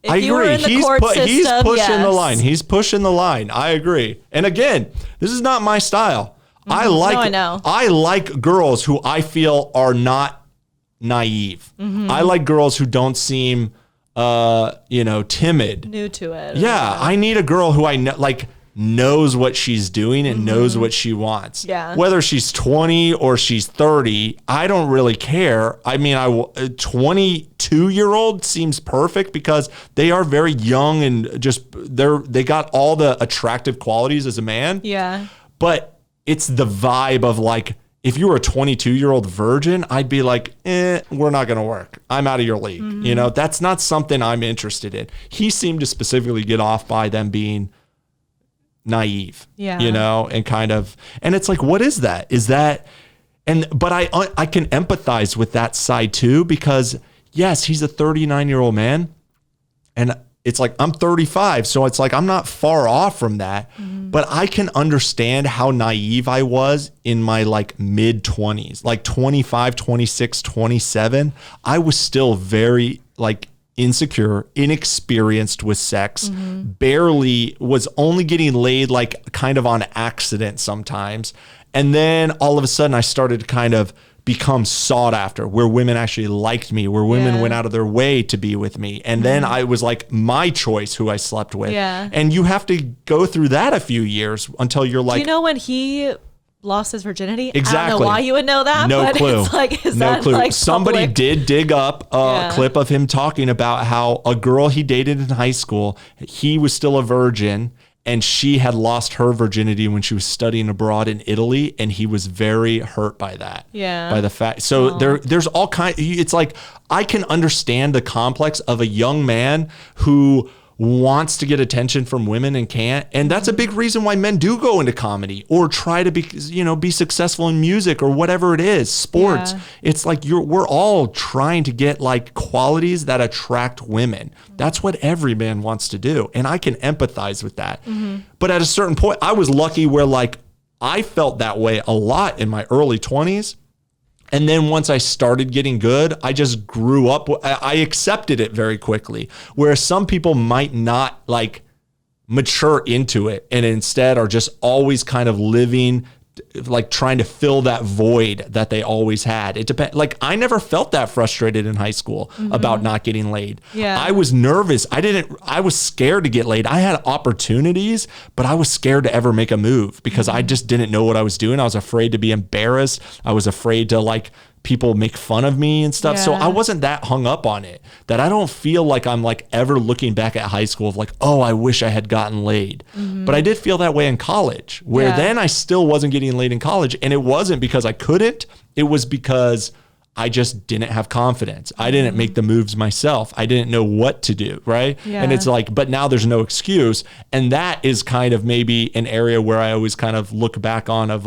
I agree. He's pushing the line. He's pushing the line. I agree. And again, this is not my style. I like girls who I feel are not naive. I like girls who don't seem timid. New to it. Yeah, I need a girl who I know, knows what she's doing and knows what she wants. Yeah. Whether she's 20 or she's 30, I don't really care. I mean, a 22-year-old seems perfect because they are very young and just they got all the attractive qualities as a man. Yeah. But it's the vibe of if you were a 22-year-old virgin, I'd be like, we're not going to work. I'm out of your league. That's not something I'm interested in. He seemed to specifically get off by them being naive, and kind of, and it's like, what is that? But I can empathize with that side too, because yes, he's a 39-year-old man and it's like, I'm 35. So it's like, I'm not far off from that, but I can understand how naive I was in my mid 20s, 25, 26, 27. I was still very insecure, inexperienced with sex, barely was only getting laid kind of on accident sometimes. And then all of a sudden I started to kind of become sought after, where women actually liked me, where women went out of their way to be with me. And then I was my choice who I slept with. Yeah. And you have to go through that a few years until you're Do you know when he lost his virginity? Exactly. I don't know why you would know that. No but clue. It's no clue. Somebody public? did dig up a clip of him talking about how a girl he dated in high school, he was still a virgin, and she had lost her virginity when she was studying abroad in Italy, and he was very hurt by that. Yeah. By the fact. So there's all kind. It's I can understand the complex of a young man who wants to get attention from women and can't. And that's a big reason why men do go into comedy or try to be successful in music or whatever it is, sports. Yeah. It's we're all trying to get qualities that attract women. That's what every man wants to do. And I can empathize with that. But at a certain point, I was lucky where I felt that way a lot in my early 20s. And then once I started getting good, I just grew up. I accepted it very quickly, whereas some people might not mature into it and instead are just always kind of living trying to fill that void that they always had. It depends. I never felt that frustrated in high school about not getting laid. Yeah. I was nervous. I was scared to get laid. I had opportunities, but I was scared to ever make a move because I just didn't know what I was doing. I was afraid to be embarrassed. I was afraid to people make fun of me and stuff. Yeah. So I wasn't that hung up on it, that I don't feel like I'm ever looking back at high school of oh, I wish I had gotten laid. But I did feel that way in college, where then I still wasn't getting laid in college. And it wasn't because I couldn't, it was because I just didn't have confidence. I didn't make the moves myself. I didn't know what to do, right? Yeah. And it's but now there's no excuse. And that is kind of maybe an area where I always kind of look back on of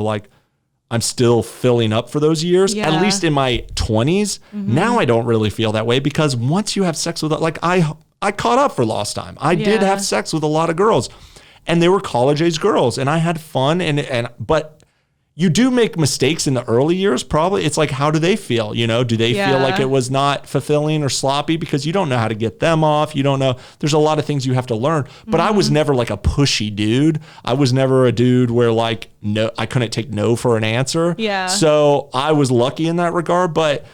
I'm still filling up for those years, at least in my 20s. Now I don't really feel that way because once you have sex with, I caught up for lost time. I did have sex with a lot of girls and they were college age girls and I had fun but you do make mistakes in the early years. Probably it's how do they feel? Do they feel like it was not fulfilling or sloppy because you don't know how to get them off. You don't know. There's a lot of things you have to learn, but I was never a pushy dude. I was never a dude where no, I couldn't take no for an answer. Yeah. So I was lucky in that regard, but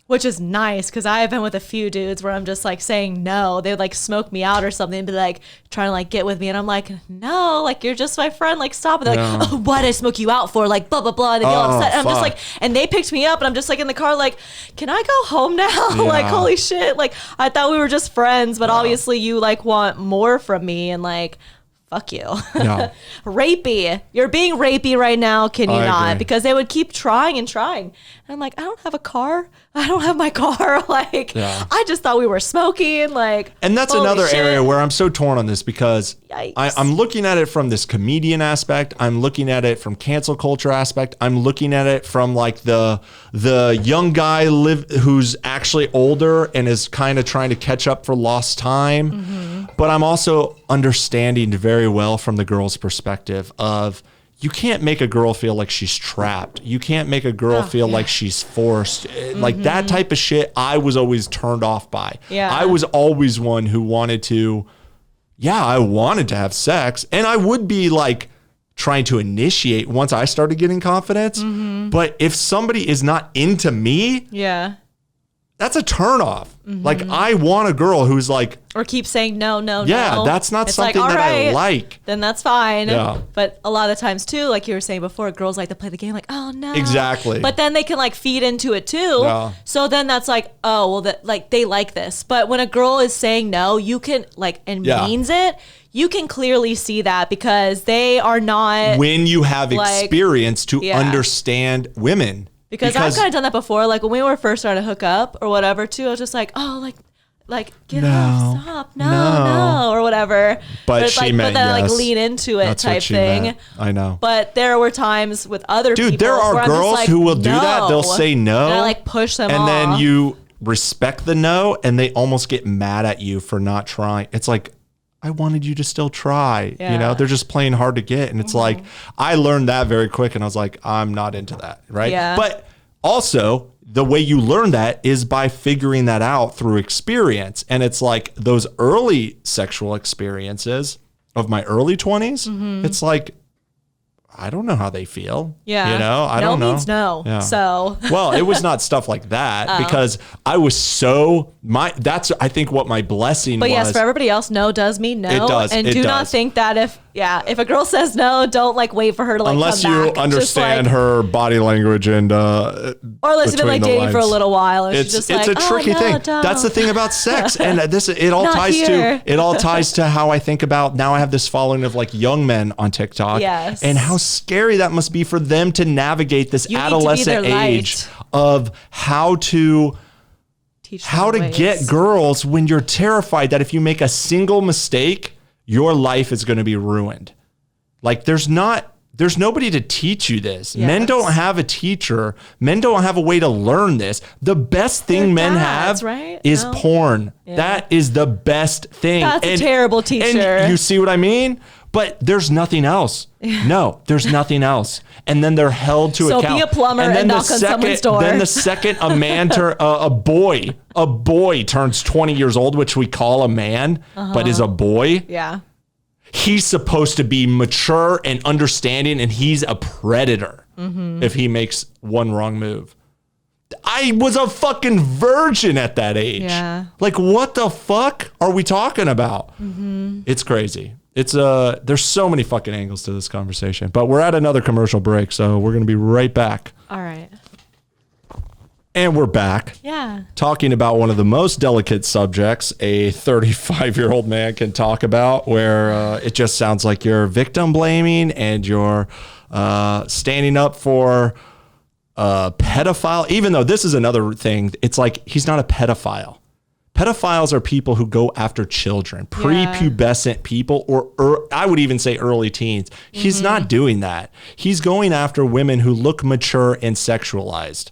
which is nice because I have been with a few dudes where I'm just saying no. They would smoke me out or something and be trying to get with me. And I'm no, you're just my friend. Stop. And they're oh, why'd I smoke you out for? Blah, blah, blah. And they get all upset. And I'm just and they picked me up and I'm just in the car can I go home now? Yeah. Holy shit. I thought we were just friends, but obviously you want more from me and fuck you. No. Rapey. You're being rapey right now, can you not? Agree. Because they would keep trying and trying. And I'm I don't have a car. I don't have my car. I just thought we were smoking. And that's another area where I'm so torn on this because I'm looking at it from this comedian aspect. I'm looking at it from cancel culture aspect. I'm looking at it from the young guy who's actually older and is kind of trying to catch up for lost time. But I'm also understanding very very well from the girl's perspective of, you can't make a girl feel like she's trapped. You can't make a girl feel like she's forced. Like that type of shit, I was always turned off by. Yeah. I was always one who wanted to, I wanted to have sex. And I would be like trying to initiate once I started getting confidence. But if somebody is not into me, that's a turn off. Like, I want a girl who's like, or keep saying no. That's not it's something like, that right, I like. Then that's fine. Yeah. But a lot of the times too, like you were saying before, girls like to play the game like, oh no. Exactly. But then they can like feed into it too. Yeah. So then that's like, oh, well, that like they like this. But when a girl is saying no, you can like, and means it, you can clearly see that because they are not. When you have like, experience to understand women. Because I've kind of done that before. Like when we were first starting to hook up or whatever too, I was just like, oh, like get off, stop, no, or whatever. But it's she like, meant but then yes. like lean into it That's type what she thing. meant. I know. But there were times with other people. Dude, there are where I'm just girls like, who will do no. that. They'll say no. And I like push them and off. then you respect the no, and they almost get mad at you for not trying. It's like, I wanted you to still try. Yeah. You know, they're just playing hard to get. And it's like, I learned that very quick. And I was like, I'm not into that. Right. Yeah. But also, the way you learn that is by figuring that out through experience. And it's like those early sexual experiences of my early 20s. It's like, I don't know how they feel. Yeah. You know, I don't know. No means no. Yeah. So. Well, it was not stuff like that because I was so that's I think what my blessing But was. yes, for everybody else, no does mean no. It does. And It do not does. think that if a girl says no, don't like wait for her to like Unless come you back. Just, understand like, her body language and or unless you've been like dating for a little while and she's just it's like, a tricky oh, no, thing. don't. That's the thing about sex, and it all Not ties here. to how I think about now. I have this following of like young men on TikTok, Yes. and how scary that must be for them to navigate this You need to be adolescent their age light. of how to Teach them how to ways. get girls when you're terrified that if you make a single mistake, your life is going to be ruined. Like there's nobody to teach you this. Yes. Men don't have a teacher. Men don't have a way to learn this. The best thing Their men dads, have right? is No. porn. That is the best thing. That's a terrible teacher. And you see what I mean? But there's nothing else. No, there's nothing else. And then they're held to So account. be a plumber and knock on someone's door. Then the second a man a boy turns 20 years old, which we call a man, but is a boy. Yeah. He's supposed to be mature and understanding, and he's a predator if he makes one wrong move. I was a fucking virgin at that age. Yeah. Like, what the fuck are we talking about? It's crazy. It's there's so many fucking angles to this conversation, but we're at another commercial break, so we're going to be right back. All right. And we're back. Yeah. Talking about one of the most delicate subjects a 35-year-old man can talk about, where it just sounds like you're victim blaming and you're standing up for a pedophile. Even though this is another thing, it's like he's not a pedophile. Pedophiles are people who go after children, prepubescent people, or I would even say early teens. He's not doing that. He's going after women who look mature and sexualized.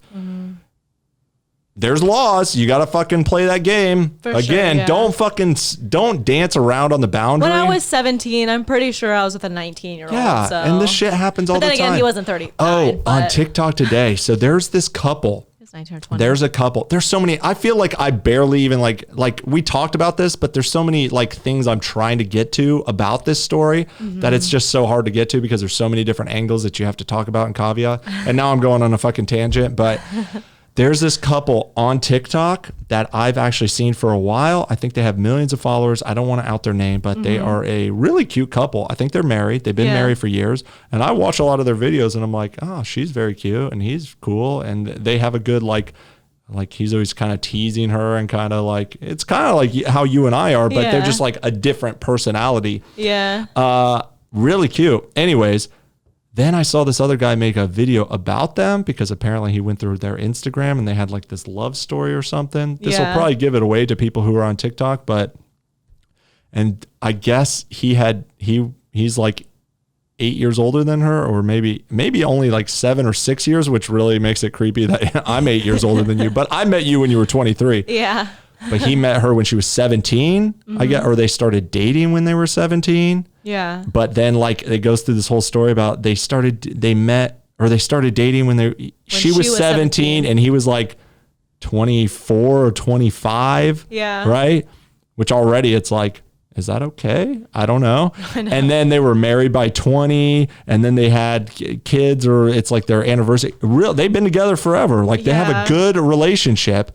There's laws. You got to fucking play that game. For Again, sure, yeah. don't dance around on the boundary. When I was 17, I'm pretty sure I was with a 19-year-old. Yeah, so. and this shit happens all But the then time. again, he wasn't 30. Oh, on TikTok today. So there's this couple. He was 19 or 20. There's a couple. There's so many. I feel like I barely even like we talked about this, but there's so many like things I'm trying to get to about this story that it's just so hard to get to because there's so many different angles that you have to talk about and caveat. And now I'm going on a fucking tangent, but there's this couple on TikTok that I've actually seen for a while. I think they have millions of followers. I don't want to out their name, but they are a really cute couple. I think they're married. They've been married for years. And I watch a lot of their videos and I'm like, oh, she's very cute and he's cool. And they have a good like he's always kind of teasing her and kind of like, it's kind of like how you and I are, but they're just like a different personality. Yeah. Really cute. Anyways, then I saw this other guy make a video about them because apparently he went through their Instagram and they had like this love story or something. This will probably give it away to people who are on TikTok, and I guess he's like 8 years older than her, or maybe only like 7 or 6 years, which really makes it creepy that I'm 8 years older than you, but I met you when you were 23. Yeah. But he met her when she was 17, I guess, or they started dating when they were 17. Yeah. But then like it goes through this whole story about they started dating when she was 17 and he was like 24 or 25. Yeah. Right. Which already it's like, is that okay? I don't know. And then they were married by 20 and then they had kids, or it's like their anniversary. They've been together forever. Like they have a good relationship.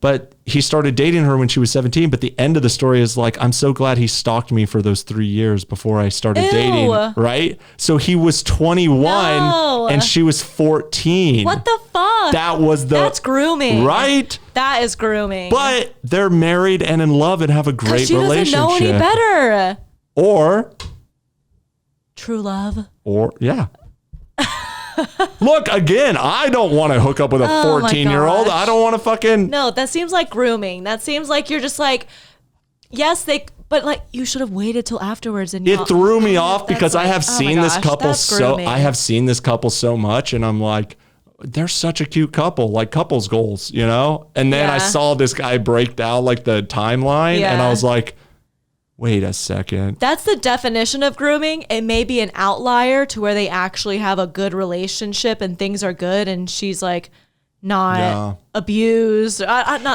But he started dating her when she was 17. But the end of the story is like, I'm so glad he stalked me for those 3 years before I started dating. Right? So he was 21 and she was 14. What the fuck? That's grooming. Right? That is grooming. But they're married and in love and have a great relationship. She doesn't know any better. Or true love. Or yeah. Look, again, I don't want to hook up with a 14-year-old. I don't want to fucking... No, that seems like grooming. That seems like you're just like, yes, but like you should have waited till afterwards. And it threw me off because I have seen this couple so much, and I'm like, they're such a cute couple, like couples goals, you know? And then I saw this guy break down like the timeline, and I was like, wait a second. That's the definition of grooming. It may be an outlier to where they actually have a good relationship and things are good, and she's like not abused.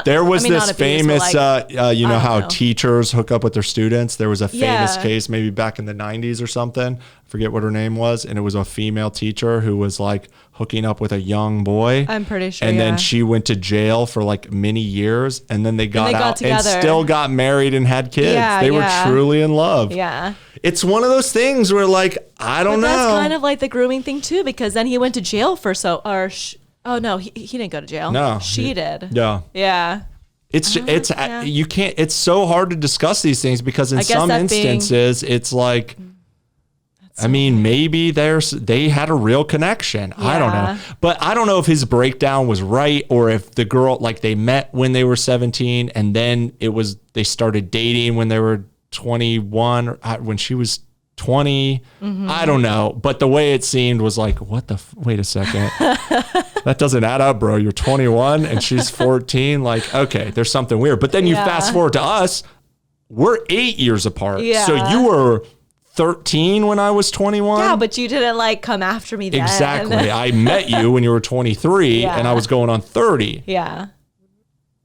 There was this famous, you know how teachers hook up with their students. There was a famous case maybe back in the 90s or something. I forget what her name was. And it was a female teacher who was like hooking up with a young boy. I'm pretty sure. And then she went to jail for like many years. And then they got out and still got married and had kids. They were truly in love. Yeah. It's one of those things where like, I don't know. That's kind of like the grooming thing too, because then he went to jail for oh no, he didn't go to jail. No, she did. Yeah, yeah. You can't. It's so hard to discuss these things because in some instances, it's like, I mean, maybe they had a real connection. Yeah. I don't know, but I don't know if his breakdown was right or if the girl like they met when they were 17 and then they started dating when they were 21 or when she was 20. Mm-hmm. I don't know, but the way it seemed was like, what the wait a second. That doesn't add up, bro. You're 21 and she's 14. Like, okay, there's something weird. But then you fast forward to us, we're 8 years apart. Yeah. So you were 13 when I was 21. Yeah, but you didn't like come after me then. Exactly. I met you when you were 23 and I was going on 30. Yeah.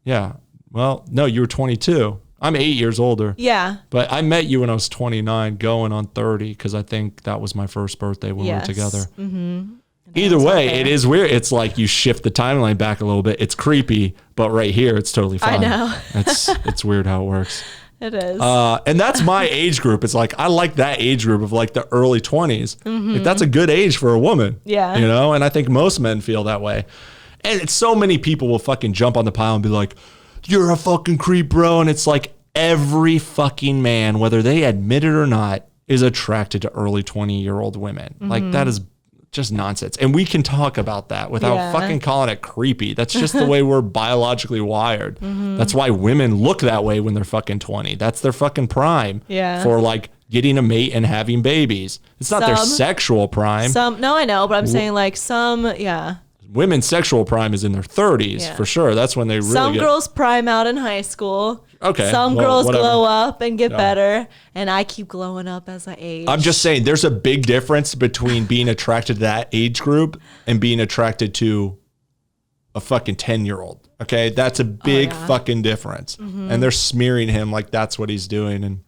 Yeah. Well, no, you were 22. I'm 8 years older. Yeah. But I met you when I was 29 going on 30 because I think that was my first birthday when we were together. Mm-hmm. Either way, it is weird. It's like you shift the timeline back a little bit. It's creepy, but right here, it's totally fine. I know. It's weird how it works. It is. And that's my age group. It's like, I like that age group of like the early 20s. Mm-hmm. Like, that's a good age for a woman. Yeah. You know, and I think most men feel that way. And so many people will fucking jump on the pile and be like, you're a fucking creep, bro. And it's like every fucking man, whether they admit it or not, is attracted to early 20-year-old women. Mm-hmm. Like, that is just nonsense. And we can talk about that without fucking calling it creepy. That's just the way we're biologically wired. Mm-hmm. That's why women look that way when they're fucking 20. That's their fucking prime for like getting a mate and having babies. It's not their sexual prime. No, I know, but I'm saying like women's sexual prime is in their 30s for sure. That's when they really girls prime out in high school. Okay. Some girls glow up and get better, and I keep glowing up as I age. I'm just saying there's a big difference between being attracted to that age group and being attracted to a fucking 10-year-old. Okay? That's a big fucking difference. Mm-hmm. And they're smearing him like that's what he's doing, and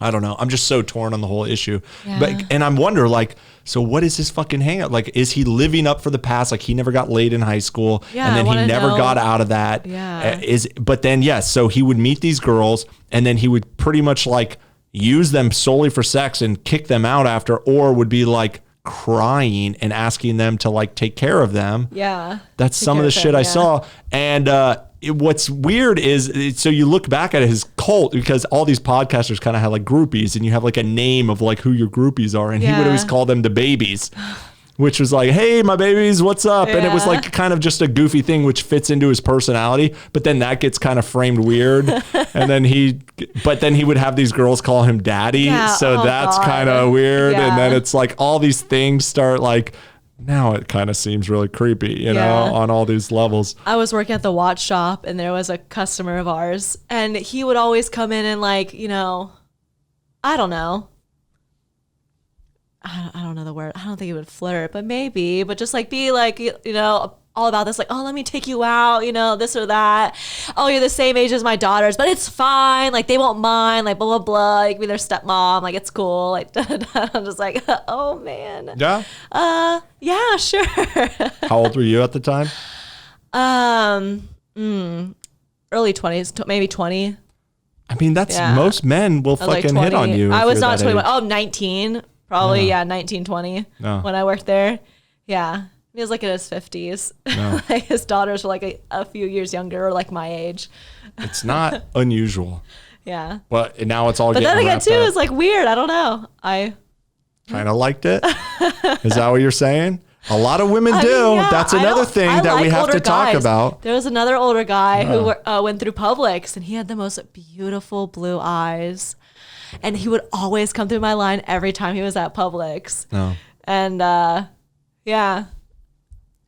I don't know. I'm just so torn on the whole issue. Yeah. And I'm wondering, like, so what is his fucking hang up? Like, is he living up for the past? Like, he never got laid in high school, and then he never got out of that. Yeah. But then, so he would meet these girls, and then he would pretty much, like, use them solely for sex and kick them out after, or would be, like, crying and asking them to, like, take care of them. Yeah. That's some of the shit I saw. And what's weird is, so you look back at his cult, because all these podcasters kind of have like groupies, and you have like a name of like who your groupies are, and he would always call them the babies, which was like, hey, my babies, what's up? And it was like kind of just a goofy thing, which fits into his personality, but then that gets kind of framed weird. And then he would have these girls call him daddy. So that's kind of weird. And then it's like all these things start like, now it kind of seems really creepy, you know, on all these levels. I was working at the watch shop, and there was a customer of ours, and he would always come in and like, you know, I don't know, I don't know the word. I don't think he would flirt, but maybe, but just like be like, you know, all about this, like, oh, let me take you out, you know, this or that. Oh, you're the same age as my daughters, but it's fine. Like, they won't mind, like, blah, blah, blah. Like, be their stepmom. Like, it's cool. Like, I'm just like, oh, man. Yeah? Yeah, sure. How old were you at the time? Early 20s, maybe 20. I mean, that's most men will fucking hit on you. I was not 21. Oh, 19. Probably, 19, 20 when I worked there. Yeah. He was like in his 50s. No. Like his daughters were like a few years younger or like my age. It's not unusual. Yeah. But now it's all but getting then again, too, up. It's like weird. I don't know. I kind of liked it. Is that what you're saying? A lot of women do. Yeah, that's another thing that we have to talk about. There was another older guy who went through Publix, and he had the most beautiful blue eyes. And he would always come through my line every time he was at Publix. No. And yeah.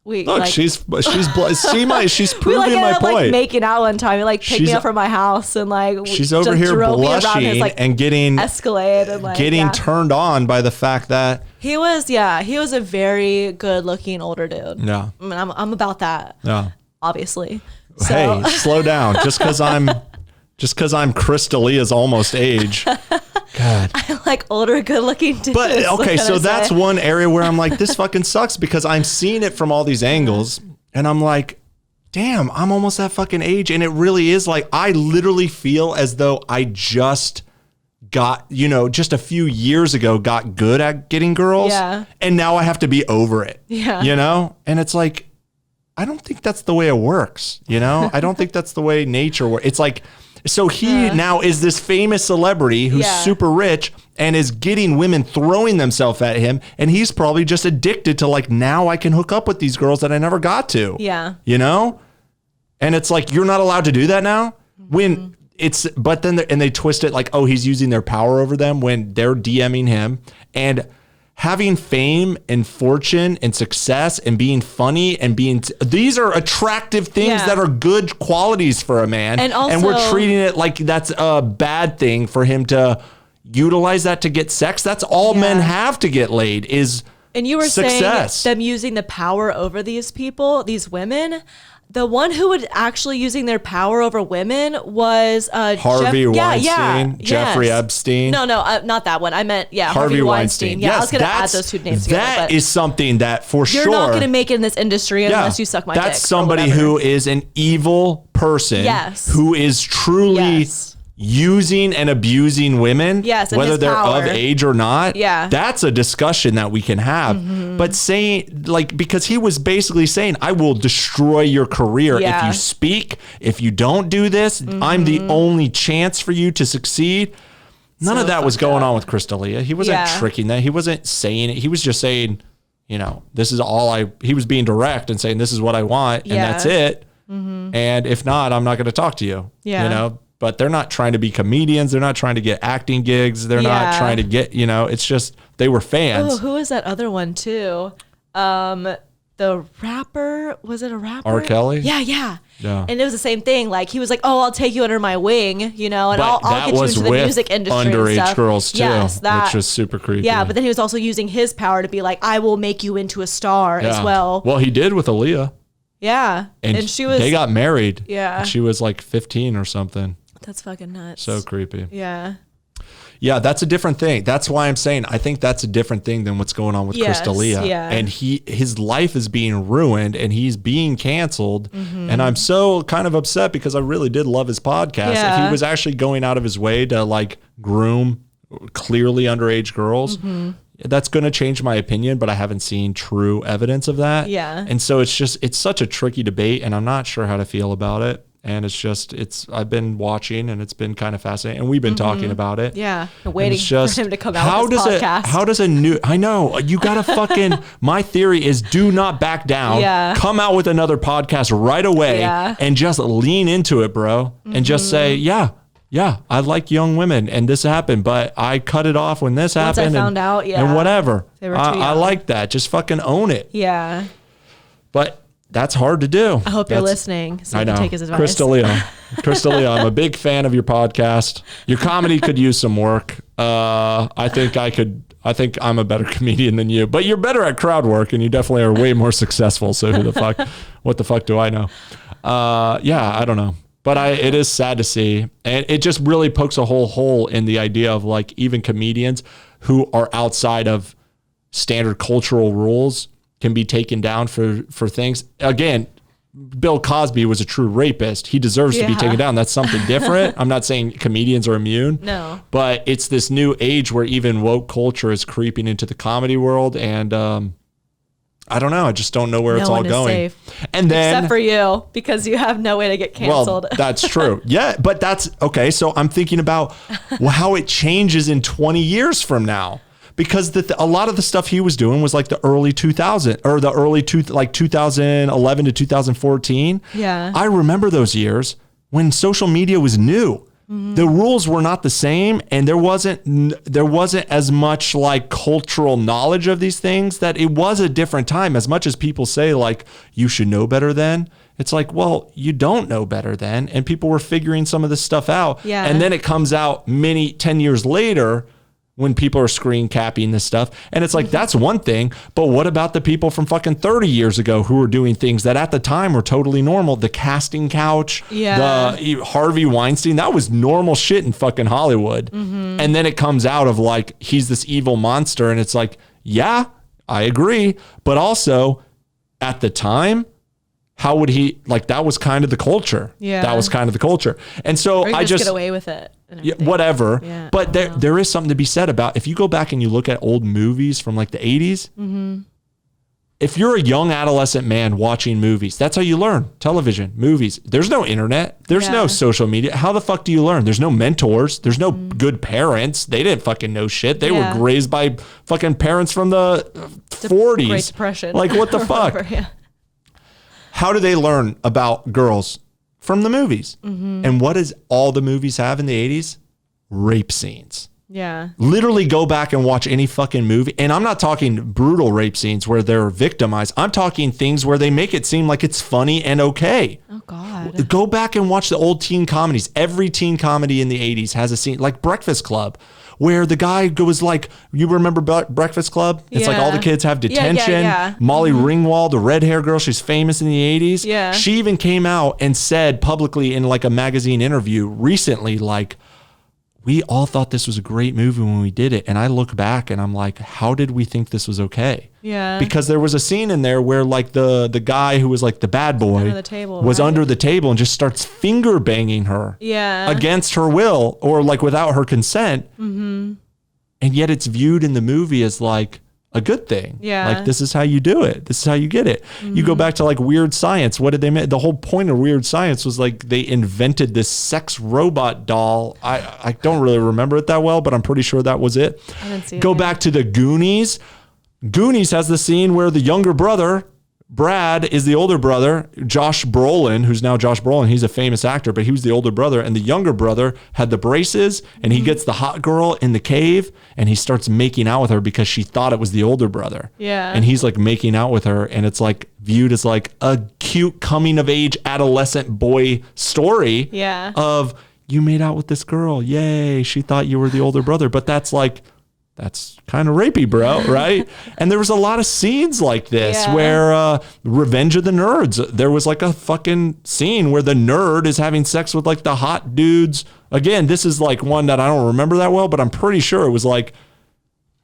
We look, like, she's proving we my point. Like making out one time. He like picked me up from my house and like she's over here blushing his, like, and getting Escalade and like getting turned on by the fact that he was a very good looking older dude. Yeah, I mean, I'm about that. Yeah, obviously. So. Hey, slow down. Just because I'm Crystalia's almost age. God. I like older, good-looking dudes. But okay, so that's one area where I'm like, this fucking sucks because I'm seeing it from all these angles, and I'm like, damn, I'm almost that fucking age, and it really is like I literally feel as though I just got, you know, just a few years ago got good at getting girls, and now I have to be over it, you know, and it's like I don't think that's the way it works, you know. I don't think that's the way nature works. It's like. So he now is this famous celebrity who's super rich and is getting women throwing themselves at him. And he's probably just addicted to like, now I can hook up with these girls that I never got to. Yeah. You know? And it's like, you're not allowed to do that now? When it's, but then, and they twist it like, oh, he's using their power over them when they're DMing him. And having fame and fortune and success and being funny and being these are attractive things that are good qualities for a man, and we're treating it like that's a bad thing for him to utilize that to get sex. That's all men have to get laid is and you were success. Saying them using the power over these people, these women. The one who was actually using their power over women was Harvey Weinstein, Jeffrey Epstein. No, not that one. I meant Harvey Weinstein. Yeah, I was going to add those two names together. That is something that for sure you're not going to make it in this industry unless you suck my dick. That's somebody who is an evil person. Yes. Who is truly using and abusing women, whether they're of age or not. Yeah. That's a discussion that we can have. But saying, like, because he was basically saying, I will destroy your career if you speak, if you don't do this, I'm the only chance for you to succeed. None of that was going on with Crystalia. He wasn't tricking that. He wasn't saying it. He was just saying, you know, this is all he was being direct and saying, this is what I want. And that's it. And if not, I'm not going to talk to you, you know? But they're not trying to be comedians. They're not trying to get acting gigs. They're not trying to get, you know, it's just, they were fans. Oh, who was that other one too? The rapper, was it a rapper? R. Kelly? Yeah. And it was the same thing. Like he was like, oh, I'll take you under my wing, you know, and I'll get you into the music industry. Underage girls too, which was super creepy. Yeah, but then he was also using his power to be like, I will make you into a star as well. Well, he did with Aaliyah. Yeah. And they got married. Yeah. She was like 15 or something. That's fucking nuts. So creepy. Yeah. Yeah, that's a different thing. That's why I'm saying I think that's a different thing than what's going on with Crystalia. Yeah. And his life is being ruined and he's being canceled. And I'm so kind of upset because I really did love his podcast. If he was actually going out of his way to like groom clearly underage girls, that's going to change my opinion, but I haven't seen true evidence of that. Yeah. And so it's such a tricky debate and I'm not sure how to feel about it. And I've been watching and it's been kind of fascinating and we've been talking about it. Yeah. Waiting for him to come out with his podcast. How does a new, I know you got to fucking, my theory is do not back down. Yeah. Come out with another podcast right away and just lean into it, bro. And just say, yeah, I like young women and this happened, but I cut it off when this happened. Once I found out, and whatever. I like that. Just fucking own it. Yeah. But that's hard to do. I hope you're listening so you can take his advice. Crystalia, I'm a big fan of your podcast. Your comedy could use some work. I think I I think I'm a better comedian than you, but you're better at crowd work and you definitely are way more successful. So what the fuck do I know? Yeah, I don't know. But it is sad to see. And it just really pokes a whole hole in the idea of like even comedians who are outside of standard cultural rules can be taken down for things. Again, Bill Cosby was a true rapist. He deserves to be taken down. That's something different. I'm not saying comedians are immune. No. But it's this new age where even woke culture is creeping into the comedy world. And I don't know. I just don't know where it's all going. Safe. And then, except for you, because you have no way to get canceled. Well, that's true. Yeah, but that's okay. So I'm thinking about how it changes in 20 years from now, because a lot of the stuff he was doing was like the early 2000 or the early 2011 to 2014. Yeah, I remember those years when social media was new. The rules were not the same, and there wasn't as much like cultural knowledge of these things, that it was a different time. As much as people say like you should know better then, it's like, well, you don't know better then, and people were figuring some of this stuff out. Yeah. And then it comes out 10 years later when people are screen capping this stuff. And it's like, that's one thing, but what about the people from fucking 30 years ago who were doing things that at the time were totally normal? The casting couch, the Harvey Weinstein, that was normal shit in fucking Hollywood. And then it comes out of like, he's this evil monster. And it's like, yeah, I agree. But also at the time, how would he, like, that was kind of the culture. Yeah. That was kind of the culture. And so or you I just get away with it. Yeah, whatever. Yeah, but there is something to be said about, if you go back and you look at old movies from like the 80s, if you're a young adolescent man watching movies, that's how you learn. Television, movies. There's no internet. There's no social media. How the fuck do you learn? There's no mentors. There's no good parents. They didn't fucking know shit. They were raised by fucking parents from the 40s. Great Depression. Like, what the fuck? How do they learn about girls? From the movies. And what does all the movies have in the 80s? Rape scenes. Yeah. Literally go back and watch any fucking movie. And I'm not talking brutal rape scenes where they're victimized. I'm talking things where they make it seem like it's funny and okay. Oh, God. Go back and watch the old teen comedies. Every teen comedy in the 80s has a scene like Breakfast Club, where the guy was like, you remember Breakfast Club? It's like all the kids have detention. Molly Ringwald, the red hair girl, she's famous in the 80s. Yeah. She even came out and said publicly in like a magazine interview recently, like, we all thought this was a great movie when we did it. And I look back and I'm like, how did we think this was okay? Yeah. Because there was a scene in there where like the guy who was like the bad boy under the table, was under the table and just starts finger banging her against her will or like without her consent. And yet it's viewed in the movie as like a good thing. Yeah. Like, this is how you do it. This is how you get it. You go back to like Weird Science. What did they make? The whole point of Weird Science was like they invented this sex robot doll. I don't really remember it that well, but I'm pretty sure that was it. I didn't see it. Go back to the Goonies. Goonies has the scene where the younger brother, Brad, is the older brother. Josh Brolin, who's now Josh Brolin, he's a famous actor, but he was the older brother. And the younger brother had the braces, and he gets the hot girl in the cave, and he starts making out with her because she thought it was the older brother. Yeah. And he's like making out with her, and it's like viewed as like a cute coming of age adolescent boy story. Yeah. Of, you made out with this girl. Yay. She thought you were the older brother. But that's like, that's kind of rapey, bro, right? And there was a lot of scenes like this where Revenge of the Nerds, there was like a fucking scene where the nerd is having sex with like the hot dudes. Again, this is like one that I don't remember that well, but I'm pretty sure it was like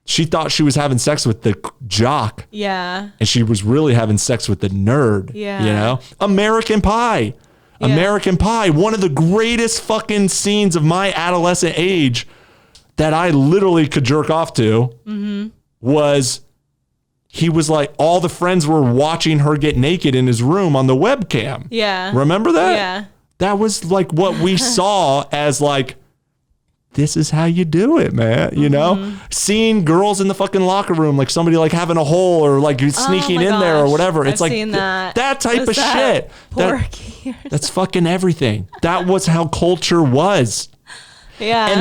she thought she was having sex with the jock. Yeah. And she was really having sex with the nerd. Yeah. You know? American Pie. Yeah. American Pie, one of the greatest fucking scenes of my adolescent age that I literally could jerk off to was, he was like, all the friends were watching her get naked in his room on the webcam. Yeah. Remember that? Yeah. That was like what we saw as like, this is how you do it, man. You know, seeing girls in the fucking locker room, like somebody like having a hole or like sneaking in there or whatever. It's I've like seen that type of shit. That's fucking everything. That was how culture was. Yeah.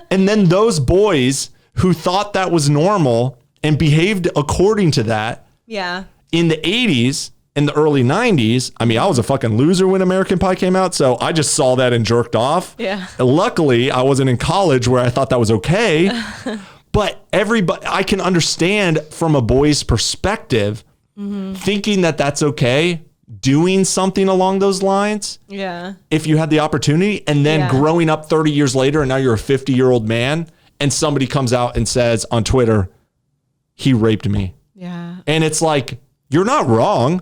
And then those boys who thought that was normal and behaved according to that. Yeah. In the 80s, in the early 90s, I mean, I was a fucking loser when American Pie came out, so I just saw that and jerked off. Yeah. Luckily, I wasn't in college where I thought that was okay. But everybody, I can understand from a boy's perspective, thinking that that's okay, doing something along those lines. Yeah. If you had the opportunity, and then growing up 30 years later, and now you're a 50-year-old man, and somebody comes out and says on Twitter, he raped me. Yeah. And it's like, you're not wrong,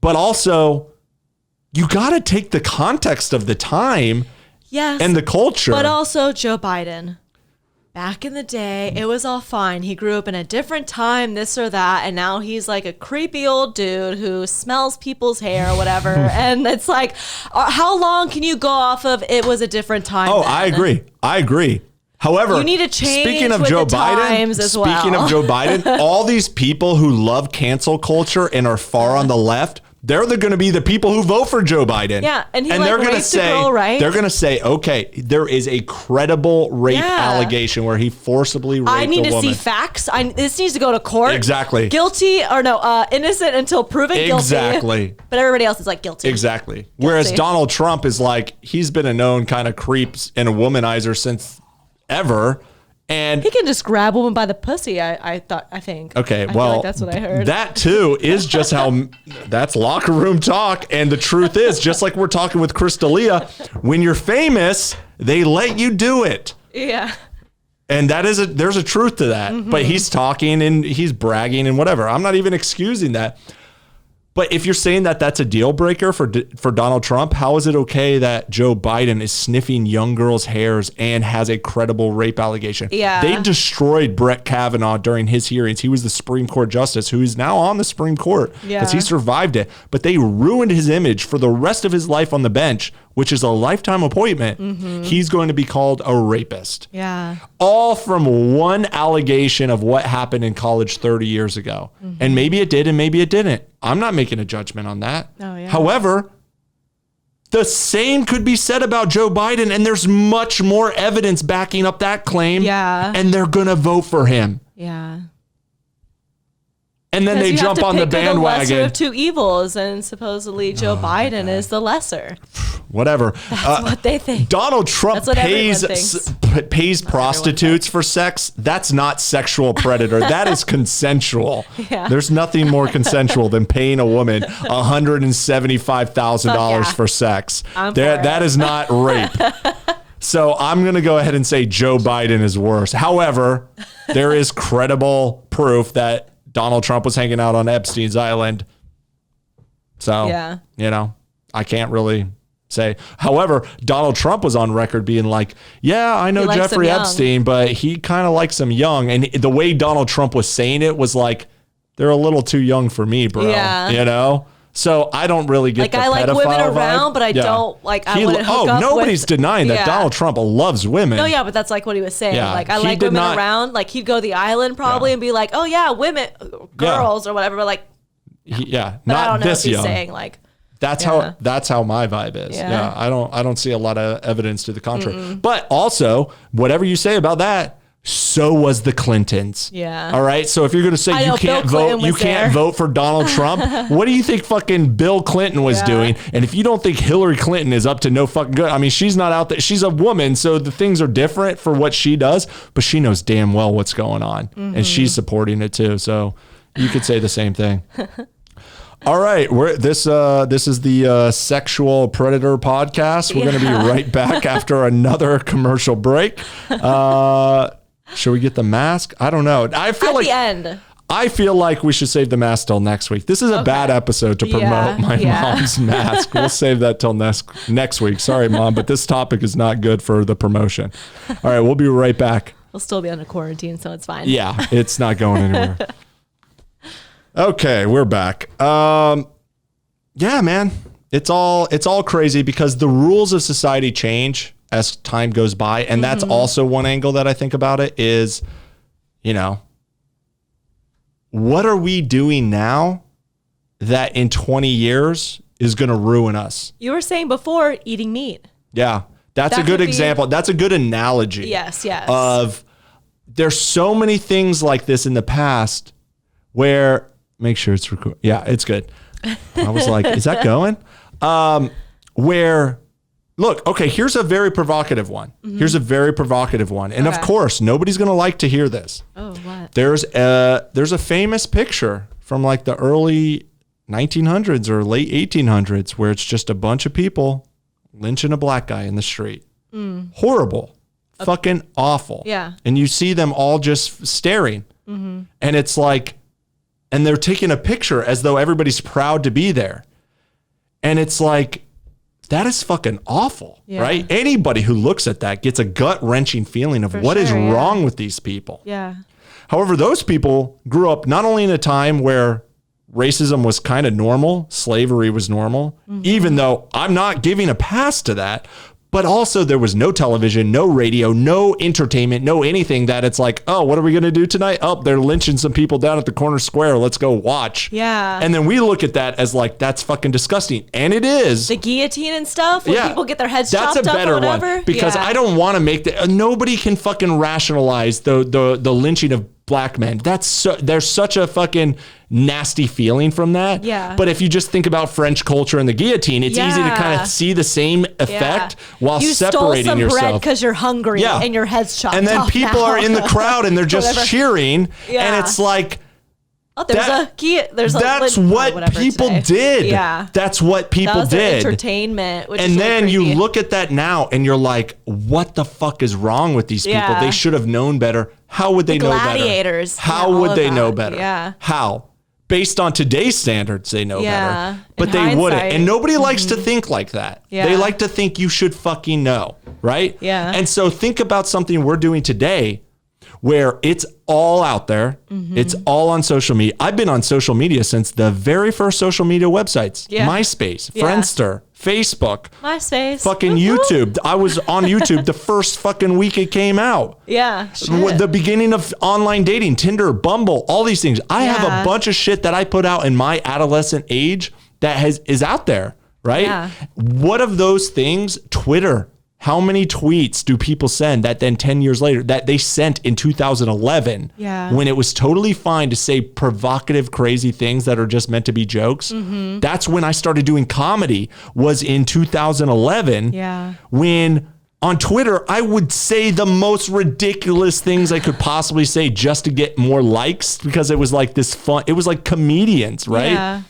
but also you got to take the context of the time and the culture. But also Joe Biden. Back in the day, it was all fine. He grew up in a different time, this or that, and now he's like a creepy old dude who smells people's hair or whatever. And it's like, how long can you go off of it was a different time? Oh, then? I agree. However, you need to change speaking of with Joe the Biden, times as well. speaking of Joe Biden, all these people who love cancel culture and are far on the left, they're going to be the people who vote for Joe Biden. Yeah, and he they're like gonna raped say, a girl, right? They're going to say, okay, there is a credible rape allegation where he forcibly raped a woman. I need to see facts. This needs to go to court. Exactly. Guilty or no, innocent until proven guilty. Exactly. But everybody else is like guilty. Exactly. Whereas Donald Trump is like, he's been a known kind of creep and a womanizer since ever. And he can just grab a woman by the pussy. I think. Okay, I well, feel like that's what I heard. That too is just how that's locker room talk. And the truth is, just like we're talking with Chris D'Elia, when you're famous, they let you do it. Yeah. And there's a truth to that. Mm-hmm. But he's talking and he's bragging and whatever. I'm not even excusing that. But if you're saying that that's a deal breaker for Donald Trump, how is it okay that Joe Biden is sniffing young girls' hairs and has a credible rape allegation? Yeah. They destroyed Brett Kavanaugh during his hearings. He was the Supreme Court justice who is now on the Supreme Court because he survived it. But they ruined his image for the rest of his life on the bench, which is a lifetime appointment. Mm-hmm. He's going to be called a rapist. Yeah. All from one allegation of what happened in college 30 years ago. Mm-hmm. And maybe it did and maybe it didn't. I'm not making a judgment on that. Oh, yeah. However, the same could be said about Joe Biden, and there's much more evidence backing up that claim. Yeah. And they're going to vote for him. Yeah. And then they jump on the bandwagon. The lesser of two evils, and supposedly Joe Biden is the lesser. Whatever. That's what they think. Donald Trump pays prostitutes for sex. That's not sexual predator. That is consensual. Yeah. There's nothing more consensual than paying a woman $175,000 for sex. That is not rape. So I'm going to go ahead and say Joe Biden is worse. However, there is credible proof that Donald Trump was hanging out on Epstein's Island. So, I can't really say. However, Donald Trump was on record being like, yeah, I know Jeffrey Epstein, but he kind of likes them young. And the way Donald Trump was saying it was like, they're a little too young for me, bro. Yeah. So I don't really get the pedophile I like women vibe. around, but I don't like. I wouldn't hook up nobody's denying that Donald Trump loves women. No, yeah, but that's like what he was saying. Yeah, like I like women around. Like he'd go to the island probably and be like, oh yeah, women, girls or whatever. But like, not I don't know this if he's young. saying like. That's how my vibe is. Yeah. I don't see a lot of evidence to the contrary. Mm-mm. But also, whatever you say about that, so was the Clintons. Yeah. All right. So if you're going to say you can't vote for Donald Trump, what do you think fucking Bill Clinton was doing? And if you don't think Hillary Clinton is up to no fucking good, I mean, she's not out there. She's a woman, so the things are different for what she does, but she knows damn well what's going on, and she's supporting it too. So you could say the same thing. All right, this is the Sexual Predator Podcast. We're going to be right back after another commercial break. Should we get the mask? I don't know. I feel like the end. I feel like we should save the mask till next week. This is a bad episode to promote my mom's mask. We'll save that till next week. Sorry, Mom, but this topic is not good for the promotion. All right, we'll be right back. We'll still be under quarantine, so it's fine. Yeah, it's not going anywhere. Okay, we're back. Yeah, man, it's all crazy because the rules of society change as time goes by, and that's also one angle that I think about it is, what are we doing now that in 20 years is going to ruin us? You were saying before eating meat. Yeah, that's a good example. That's a good analogy. Yes. Of there's so many things like this in the past where. Make sure it's recorded. Yeah, it's good. I was like, is that going? Where look, okay, here's a very provocative one. Here's a very provocative one. And of Okay. course, nobody's going to like to hear this. Oh, what? There's a famous picture from like the early 1900s or late 1800s where it's just a bunch of people lynching a black guy in the street. Horrible. Fucking awful. Yeah. And you see them all just staring. And it's like, and they're taking a picture as though everybody's proud to be there. And it's like, that is fucking awful, right? Anybody who looks at that gets a gut-wrenching feeling of what is wrong with these people. Yeah. However, those people grew up not only in a time where racism was kind of normal, slavery was normal, even though I'm not giving a pass to that, but also there was no television, no radio, no entertainment, no anything that it's like, oh, what are we going to do tonight? Oh, they're lynching some people down at the corner square. Let's go watch. Yeah. And then we look at that as like, that's fucking disgusting. And it is. The guillotine and stuff where people get their heads chopped That's a up better or whatever. one because I don't want to make the nobody can fucking rationalize the lynching of black men. There's such a fucking nasty feeling from that. Yeah. But if you just think about French culture and the guillotine, it's easy to kind of see the same effect while you separating stole some yourself. bread because you're hungry and your head's chopped and then off people now. are in the crowd and they're just cheering, and it's like. Oh, there's that's a what people did. Yeah. That's what people that was did. Entertainment. Which and is then really you creepy. look at that now and you're like, what the fuck is wrong with these people? Yeah. They should have known better. How would they know better? Gladiators. How all would of they know that. better? Yeah. How? Based on today's standards, they know better. But In they wouldn't. hindsight. And nobody likes to think like that. Yeah. They like to think you should fucking know, right? Yeah. And so think about something we're doing today where it's all out there. It's all on social media. I've been on social media since the very first social media websites. Yeah. MySpace, Friendster, Facebook, MySpace. fucking YouTube. I was on YouTube the first fucking week it came out. Yeah. Shit. The beginning of online dating, Tinder, Bumble, all these things. I have a bunch of shit that I put out in my adolescent age that is out there, right? Yeah. What of those things? Twitter. How many tweets do people send that then 10 years later that they sent in 2011 when it was totally fine to say provocative, crazy things that are just meant to be jokes? That's when I started doing comedy, was in 2011 when on Twitter, I would say the most ridiculous things I could possibly say just to get more likes because it was like this fun. It was like comedians, right? Yeah.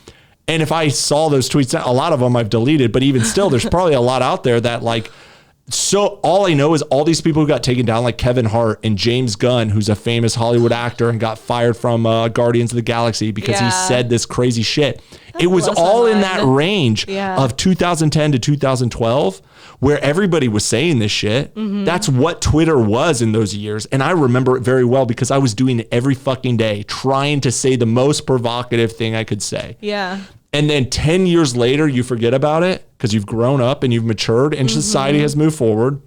And if I saw those tweets, a lot of them I've deleted, but even still, there's probably a lot out there that like, so all I know is all these people who got taken down, like Kevin Hart and James Gunn, who's a famous Hollywood actor and got fired from Guardians of the Galaxy because he said this crazy shit. It was all in that range of 2010 to 2012 where everybody was saying this shit. That's what Twitter was in those years. And I remember it very well because I was doing it every fucking day, trying to say the most provocative thing I could say. Yeah. And then 10 years later, you forget about it because you've grown up and you've matured and society has moved forward.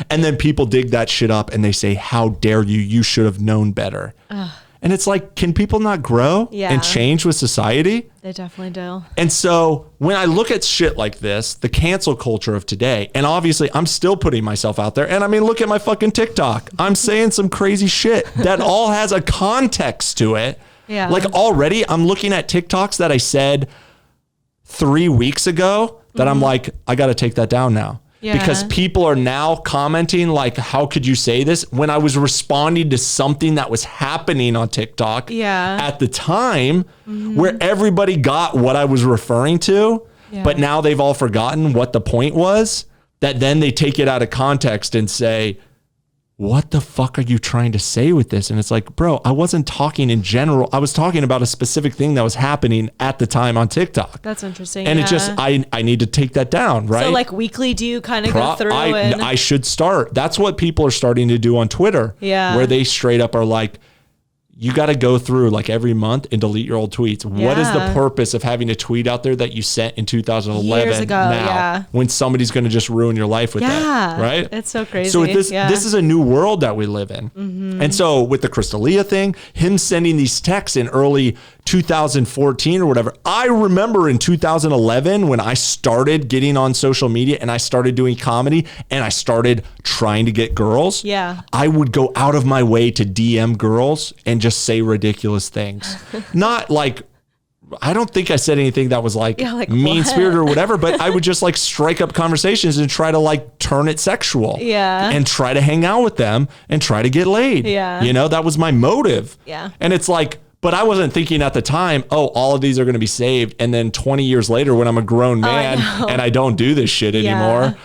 And then people dig that shit up and they say, how dare you? You should have known better. And it's like, can people not grow and change with society? They definitely do. And so when I look at shit like this, the cancel culture of today, and obviously I'm still putting myself out there. And I mean, look at my fucking TikTok. I'm saying some crazy shit that all has a context to it. Yeah. Like already I'm looking at TikToks that I said 3 weeks ago that I'm like, I got to take that down now. Yeah. Because people are now commenting like, how could you say this? When I was responding to something that was happening on TikTok at the time where everybody got what I was referring to, but now they've all forgotten what the point was, that then they take it out of context and say, what the fuck are you trying to say with this? And it's like, bro, I wasn't talking in general. I was talking about a specific thing that was happening at the time on TikTok. That's interesting. And it just, I need to take that down, right? So like weekly, do you kind of go through and I should start. That's what people are starting to do on Twitter. Yeah. Where they straight up are like, you got to go through like every month and delete your old tweets. What is the purpose of having a tweet out there that you sent in 2011 Years ago, now when somebody's going to just ruin your life with that, right? It's so crazy. So this is a new world that we live in. And so with the Crystalia thing, him sending these texts in early 2014 or whatever, I remember in 2011 when I started getting on social media and I started doing comedy and I started trying to get girls. Yeah. I would go out of my way to DM girls and just say ridiculous things. Not like I don't think I said anything that was like, mean spirited or whatever, but I would just like strike up conversations and try to like turn it sexual. Yeah. And try to hang out with them and try to get laid. Yeah. You know, that was my motive. Yeah. And it's like, but I wasn't thinking at the time, oh, all of these are going to be saved. And then 20 years later, when I'm a grown man and I don't do this shit anymore.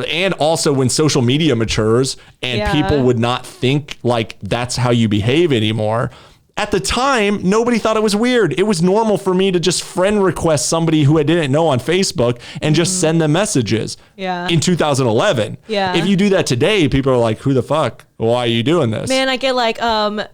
And also when social media matures and people would not think like that's how you behave anymore. At the time, nobody thought it was weird. It was normal for me to just friend request somebody who I didn't know on Facebook and just send them messages. In 2011. If you do that today, people are like, who the fuck? Why are you doing this? Man, I get like, on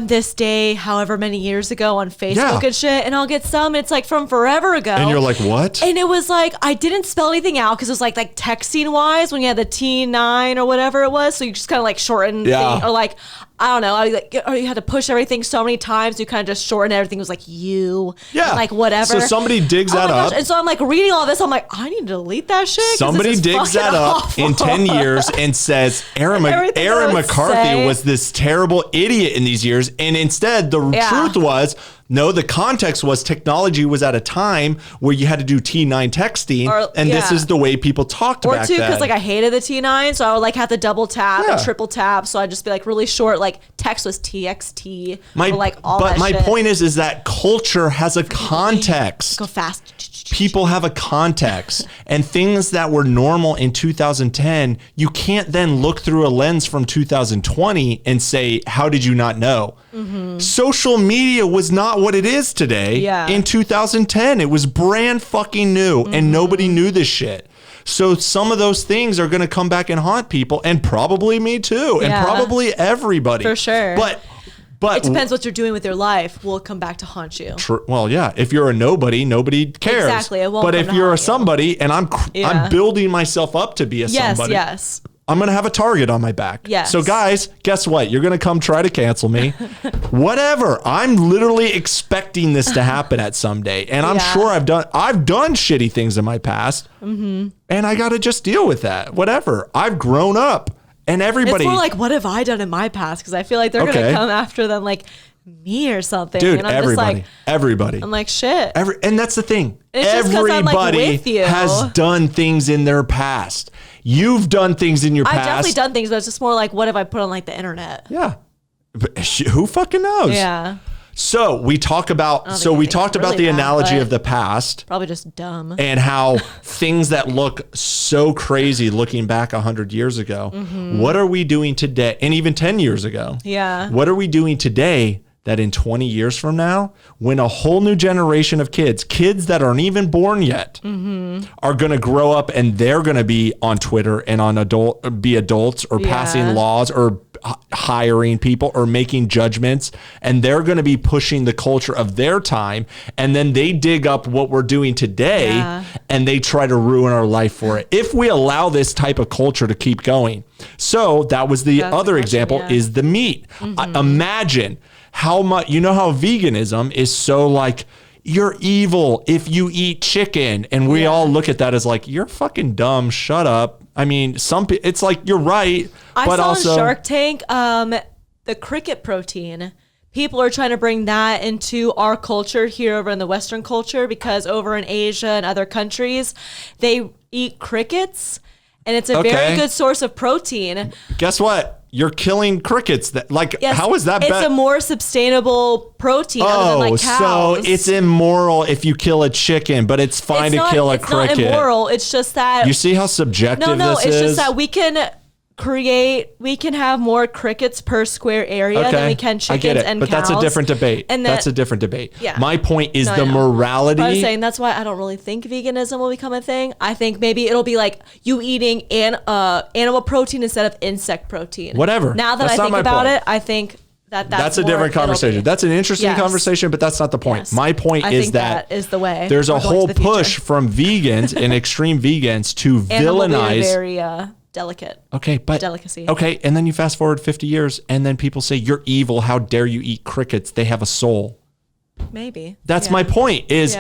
this day, however many years ago on Facebook and shit, and I'll get some, it's like from forever ago. And you're like, what? And it was like, I didn't spell anything out because it was like texting wise when you had the T9 or whatever it was. So you just kind of like shorten thing, or like, I don't know, or you had to push everything so many times. You kind of just shorten everything. It was like you, and like whatever. So somebody digs that up. And so I'm like reading all this. I'm like, I need to delete that shit. Somebody digs that up in 10 years and says, Erin McCarthy was this terrible idiot in these years. And instead, the truth was, no, the context was technology was at a time where you had to do T9 texting, and this is the way people talked back then. Because like I hated the T9, so I would like have to double tap and triple tap. So I'd just be like really short, like text was TXT or like all that shit. But my point is that culture has a context. Go fast. People have a context, and things that were normal in 2010, you can't then look through a lens from 2020 and say, how did you not know? Social media was not what it is today. In 2010, it was brand fucking new and nobody knew this shit. So some of those things are going to come back and haunt people, and probably me too, and probably everybody. For sure. But it depends what you're doing with your life. Will come back to haunt you. Well, yeah. If you're a nobody cares. Exactly. It won't. But if you're a somebody, and I'm building myself up to be a somebody. Yes. I'm going to have a target on my back. Yes. So guys, guess what? You're going to come try to cancel me. Whatever. I'm literally expecting this to happen at some day. And I'm sure I've done shitty things in my past. And I got to just deal with that. Whatever. I've grown up. And everybody. It's more like, what have I done in my past? Because I feel like they're going to come after them like me or something. Dude, and I'm everybody. Just like, everybody. I'm like, shit. And that's the thing. It's just 'cause I'm, like, everybody with you. has done things in their past. You've done things in your past. I've definitely done things, but it's just more like, what have I put on like the internet? Yeah. But who fucking knows? Yeah. So we talked about the analogy of the past. Probably just dumb. And how things that look so crazy looking back 100 years ago, what are we doing today? And even 10 years ago. Yeah. What are we doing today that in 20 years from now, when a whole new generation of kids that aren't even born yet, are going to grow up and they're going to be on Twitter and on adults or passing laws or hiring people or making judgments, and they're going to be pushing the culture of their time, and then they dig up what we're doing today and they try to ruin our life for it if we allow this type of culture to keep going. So that was the other example is the meat. Imagine how much, you know how veganism is so like, you're evil if you eat chicken, and we all look at that as like, you're fucking dumb, shut up. I mean, it's like, you're right, but also on Shark Tank, the cricket protein. People are trying to bring that into our culture here over in the Western culture, because over in Asia and other countries, they eat crickets, and it's a very good source of protein. Guess what? You're killing crickets. How is that? It's a more sustainable protein other than like cows. So it's immoral if you kill a chicken, but it's fine to kill a cricket. It's not immoral. It's just that you see how subjective this is. It's just that we can have more crickets per square area than we can chickens I get it, and but cows. that's a different debate. That's a different debate. Yeah. My point is the morality. But I was saying that's why I don't really think veganism will become a thing. I think maybe it'll be like you eating animal protein instead of insect protein. Whatever. Now that I think about it, I think that's a different conversation. That's an interesting conversation, but that's not the point. Yes. My point is that is the way. There's a whole push from vegans and extreme vegans to villainize. Very delicate. Okay, but delicacy. Okay, and then you fast forward 50 years, and then people say you're evil. How dare you eat crickets? They have a soul. Maybe. That's my point. Is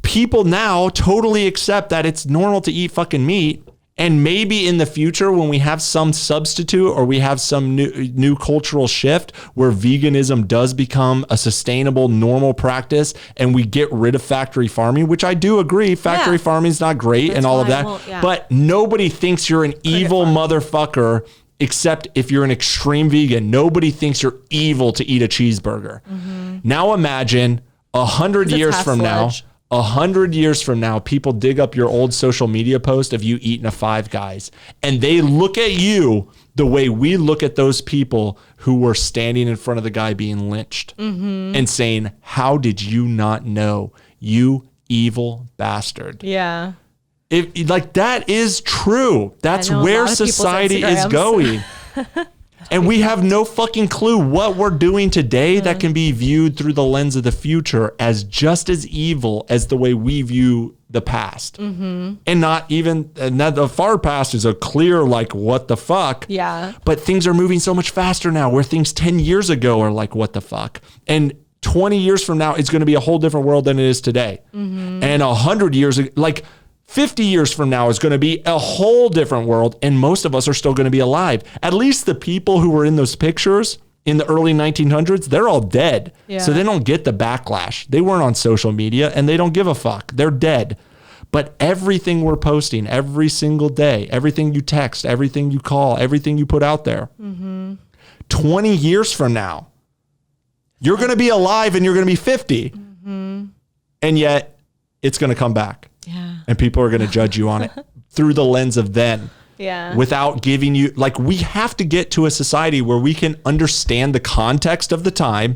people now totally accept that it's normal to eat fucking meat, And maybe in the future, when we have some substitute or we have some new cultural shift where veganism does become a sustainable, normal practice and we get rid of factory farming, which I do agree, factory farming is not great and all of that. But nobody thinks you're an evil motherfucker except if you're an extreme vegan. Nobody thinks you're evil to eat a cheeseburger. Now imagine 100 years from now, 100 years from now, people dig up your old social media post of you eating a Five Guys and they look at you the way we look at those people who were standing in front of the guy being lynched and saying, how did you not know, you evil bastard? Yeah. Like that is true. That's where society is going. And we have no fucking clue what we're doing today that can be viewed through the lens of the future as just as evil as the way we view the past. And not even, and that the far past is a clear, like, what the fuck? Yeah. But things are moving so much faster now where things 10 years ago are like, what the fuck? And 20 years from now, it's going to be a whole different world than it is today. And 100 years, like, 50 years from now is going to be a whole different world, and most of us are still going to be alive. At least the people who were in those pictures in the early 1900s, they're all dead. So they don't get the backlash. They weren't on social media, and they don't give a fuck. They're dead. But everything we're posting every single day, everything you text, everything you call, everything you put out there, 20 years from now, you're going to be alive and you're going to be 50. And yet it's going to come back. And people are going to judge you on it through the lens of then. Without giving you, like, we have to get to a society where we can understand the context of the time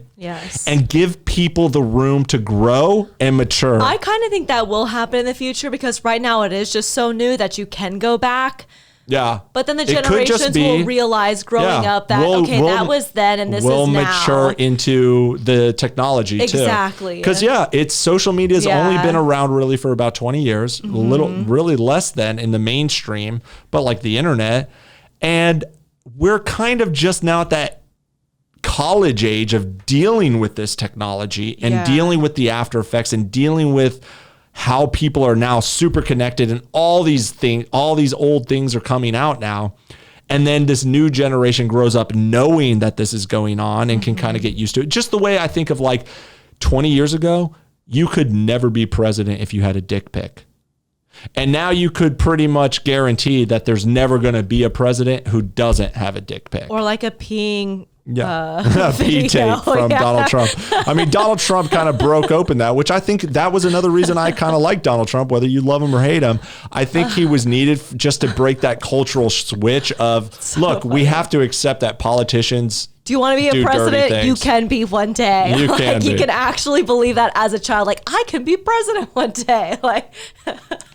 and give people the room to grow and mature. I kind of think that will happen in the future because right now it is just so new that you can go back. But then the generations will realize growing up that, that was then and this is now. We'll mature into the technology too. Exactly. Because, it's social media has only been around really for about 20 years, really less than in the mainstream, but like the internet. And we're kind of just now at that college age of dealing with this technology and dealing with the after effects and dealing with how people are now super connected and all these things, all these old things are coming out now. And then this new generation grows up knowing that this is going on and can kind of get used to it. Just the way I think of, like, 20 years ago, you could never be president if you had a dick pic. And now you could pretty much guarantee that there's never going to be a president who doesn't have a dick pic. Or like a peeing P tape from Donald Trump. I mean, Donald Trump kind of broke open that, which I think that was another reason I kind of like Donald Trump, whether you love him or hate him. I think he was needed just to break that cultural switch of, look, we have to accept that politicians do you want to be a president? You can be one day. You can You can actually believe that as a child. Like, I can be president one day. Like,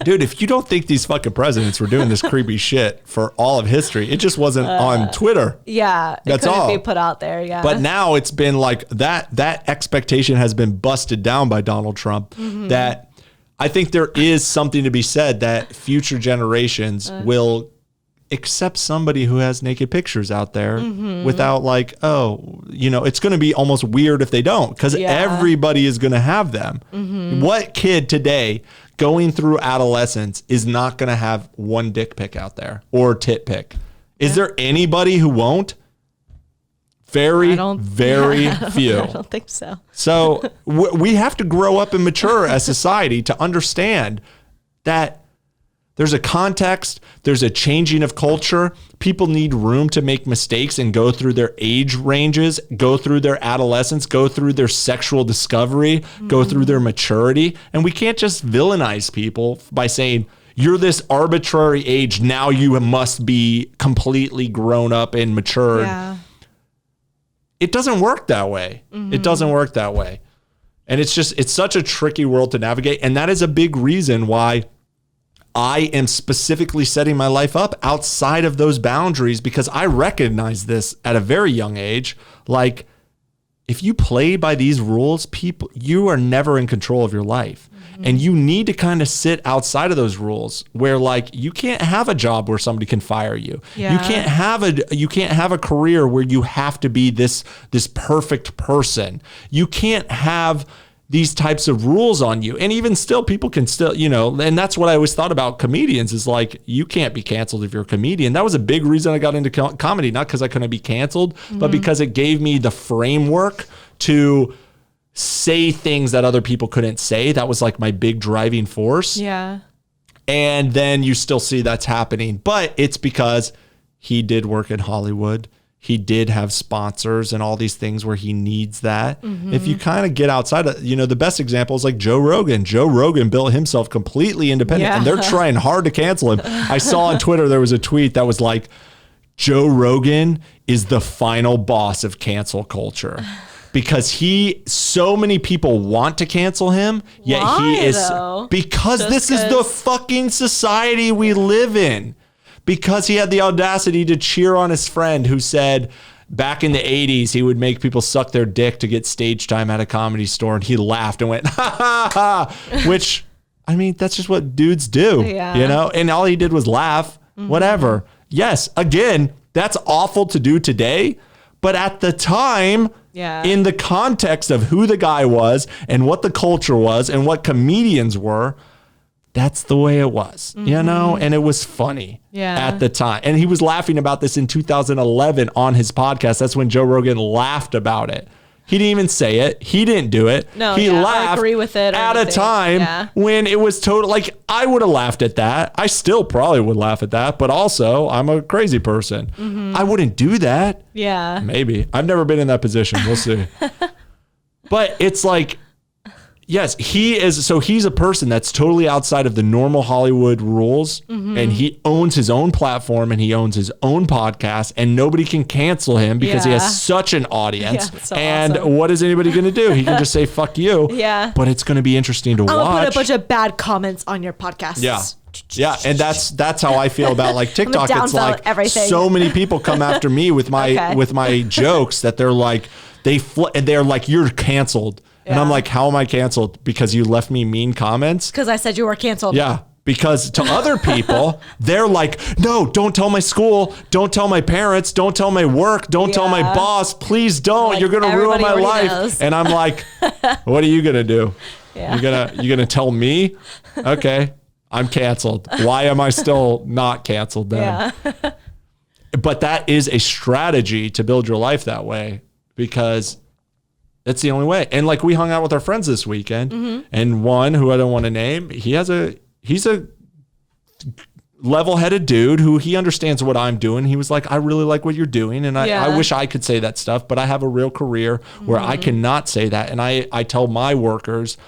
dude, if you don't think these fucking presidents were doing this creepy shit for all of history, it just wasn't on Twitter. That's all. Be put out there. But now it's been like that expectation has been busted down by Donald Trump. That I think there is something to be said that future generations will accept somebody who has naked pictures out there without, like, it's going to be almost weird if they don't, because everybody is going to have them. What kid today going through adolescence is not going to have one dick pic out there or tit pic? Is there anybody who won't? Very few. I don't think so. So we have to grow up and mature as society to understand that there's a context, there's a changing of culture. People need room to make mistakes and go through their age ranges, go through their adolescence, go through their sexual discovery, go through their maturity. And we can't just villainize people by saying, you're this arbitrary age, now you must be completely grown up and matured. It doesn't work that way. It doesn't work that way. And it's such a tricky world to navigate. And that is a big reason why I am specifically setting my life up outside of those boundaries, because I recognize this at a very young age. Like, if you play by these rules, you are never in control of your life. And you need to kind of sit outside of those rules where, like, you can't have a job where somebody can fire you. You can't have a career where you have to be this perfect person. You can't have these types of rules on you. And even still, people can still, you know, and that's what I always thought about comedians is like, you can't be canceled if you're a comedian. That was a big reason I got into comedy, not because I couldn't be canceled, but because it gave me the framework to say things that other people couldn't say. That was like my big driving force. Yeah. And then you still see that's happening, but it's because he did work in Hollywood. He did have sponsors and all these things where he needs that. If you kind of get outside of, you know, the best example is like Joe Rogan. Joe Rogan built himself completely independent and they're trying hard to cancel him. I saw on Twitter, there was a tweet that was like, Joe Rogan is the final boss of cancel culture. Because so many people want to cancel him, yet he is, because this is the fucking society we live in. Because he had the audacity to cheer on his friend who said back in the 80s, he would make people suck their dick to get stage time at a comedy store. And he laughed and went, ha ha ha, which, I mean, that's just what dudes do, you know? And all he did was laugh, whatever. Yes, again, that's awful to do today. But at the time, in the context of who the guy was and what the culture was and what comedians were, that's the way it was, you know, and it was funny at the time. And he was laughing about this in 2011 on his podcast. That's when Joe Rogan laughed about it. He didn't even say it. He didn't do it. No, he laughed agree with it at a time when it was total. Like, I would have laughed at that. I still probably would laugh at that. But also, I'm a crazy person. I wouldn't do that. Yeah. Maybe. I've never been in that position. We'll see. But it's like, yes, he is. So he's a person that's totally outside of the normal Hollywood rules, and he owns his own platform and he owns his own podcast, and nobody can cancel him because he has such an audience. So and awesome. What is anybody going to do? He can just say, fuck you. But it's going to be interesting to watch. I'm going to put a bunch of bad comments on your podcast. Yeah, and that's how I feel about like TikTok. It's like everything. So many people come after me with my with my jokes that they're like they're like, you're canceled. And I'm like, how am I canceled? Because you left me mean comments? Because I said you were canceled. Yeah. Because to other people, they're like, no, don't tell my school. Don't tell my parents. Don't tell my work. Don't tell my boss. Please don't. Like, you're going to ruin my life. Knows. And I'm like, what are you going to do? You're going to tell me? Okay. I'm canceled. Why am I still not canceled then? But that is a strategy to build your life that way, because that's the only way. And like, we hung out with our friends this weekend, and one who I don't want to name, he's a level-headed dude who he understands what I'm doing. He was like, I really like what you're doing. And I wish I could say that stuff, but I have a real career where I cannot say that. And I tell my workers,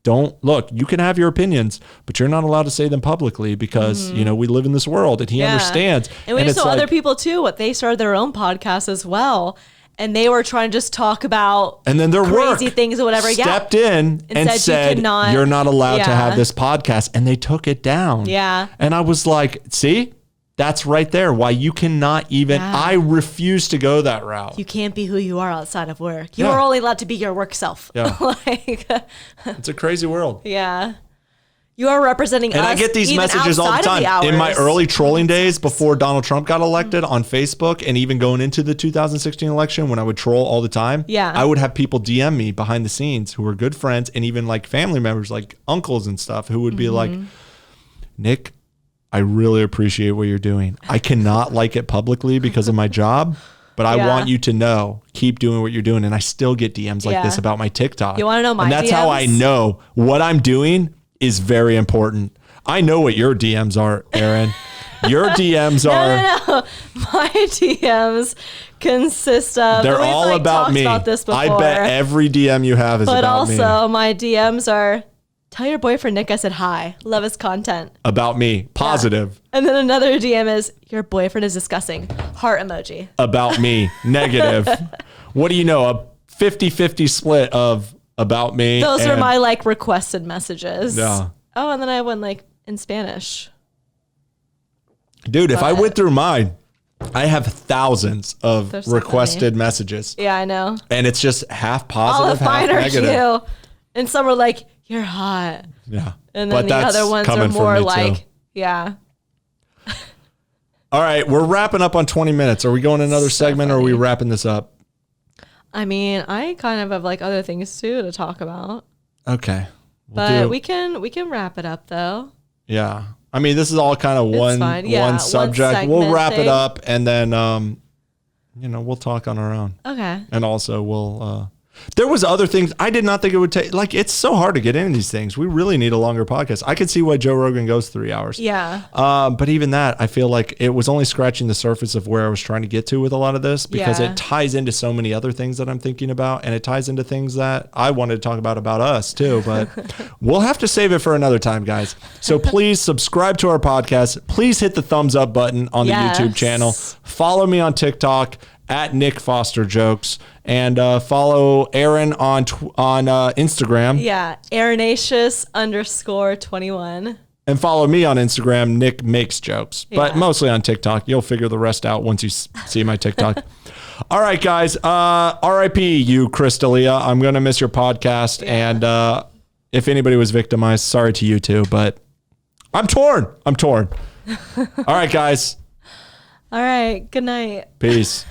you can have your opinions, but you're not allowed to say them publicly because, you know, we live in this world, and he understands. And we just saw other people too, what they started their own podcasts as well. And they were trying to just talk about and then their crazy things or whatever. Stepped in and said, you're not allowed to have this podcast. And they took it down. Yeah. And I was like, see, that's right there. Why you cannot even, I refuse to go that route. You can't be who you are outside of work. You are only allowed to be your work self. Yeah. Like, it's a crazy world. Yeah. You are representing us. And I get these messages all the time. In my early trolling days before Donald Trump got elected on Facebook, and even going into the 2016 election when I would troll all the time, I would have people DM me behind the scenes who were good friends, and even like family members, like uncles and stuff, who would be like, Nick, I really appreciate what you're doing. I cannot like it publicly because of my job, but I want you to know, keep doing what you're doing. And I still get DMs like this about my TikTok. You want to know my DMs? And that's how I know what I'm doing is very important. I know what your DMs are, Erin. Your DMs are... No. My DMs consist of... They're all about me. About this before, I bet every DM you have is about me. But also, my DMs are, tell your boyfriend Nick I said hi. Love his content. About me. Positive. Yeah. And then another DM is, your boyfriend is disgusting. Heart emoji. About me. Negative. What do you know? A 50-50 split of... about me. Those are my like requested messages. Yeah. Oh, and then I have one like in Spanish. Dude, if I went through mine, I have thousands of requested messages. Yeah, I know. And it's just half positive, all of mine half are negative. cute. And some are like, you're hot. Yeah. And then the other ones are more like, yeah. All right, we're wrapping up on 20 minutes. Are we going another segment or are we wrapping this up? I mean, I kind of have like other things too to talk about. Okay. But we can wrap it up though. Yeah. I mean, this is all kind of one subject. We'll wrap it up and then, we'll talk on our own. Okay. And also we'll, there was other things. I did not think it would take, like, it's so hard to get into these things. We really need a longer podcast. I could see why Joe Rogan goes 3 hours. Yeah. But even that, I feel like it was only scratching the surface of where I was trying to get to with a lot of this, because it ties into so many other things that I'm thinking about. And it ties into things that I wanted to talk about us too, but we'll have to save it for another time, guys. So please subscribe to our podcast. Please hit the thumbs up button on the YouTube channel. Follow me on TikTok at Nick Foster Jokes, and follow Erin on Instagram. Yeah, Erinatius_21. And follow me on Instagram, Nick Makes Jokes, but mostly on TikTok. You'll figure the rest out once you see my TikTok. All right, guys. R.I.P. you, Crystalia. I'm going to miss your podcast. Yeah. And if anybody was victimized, sorry to you too, but I'm torn. All right, guys. All right. Good night. Peace.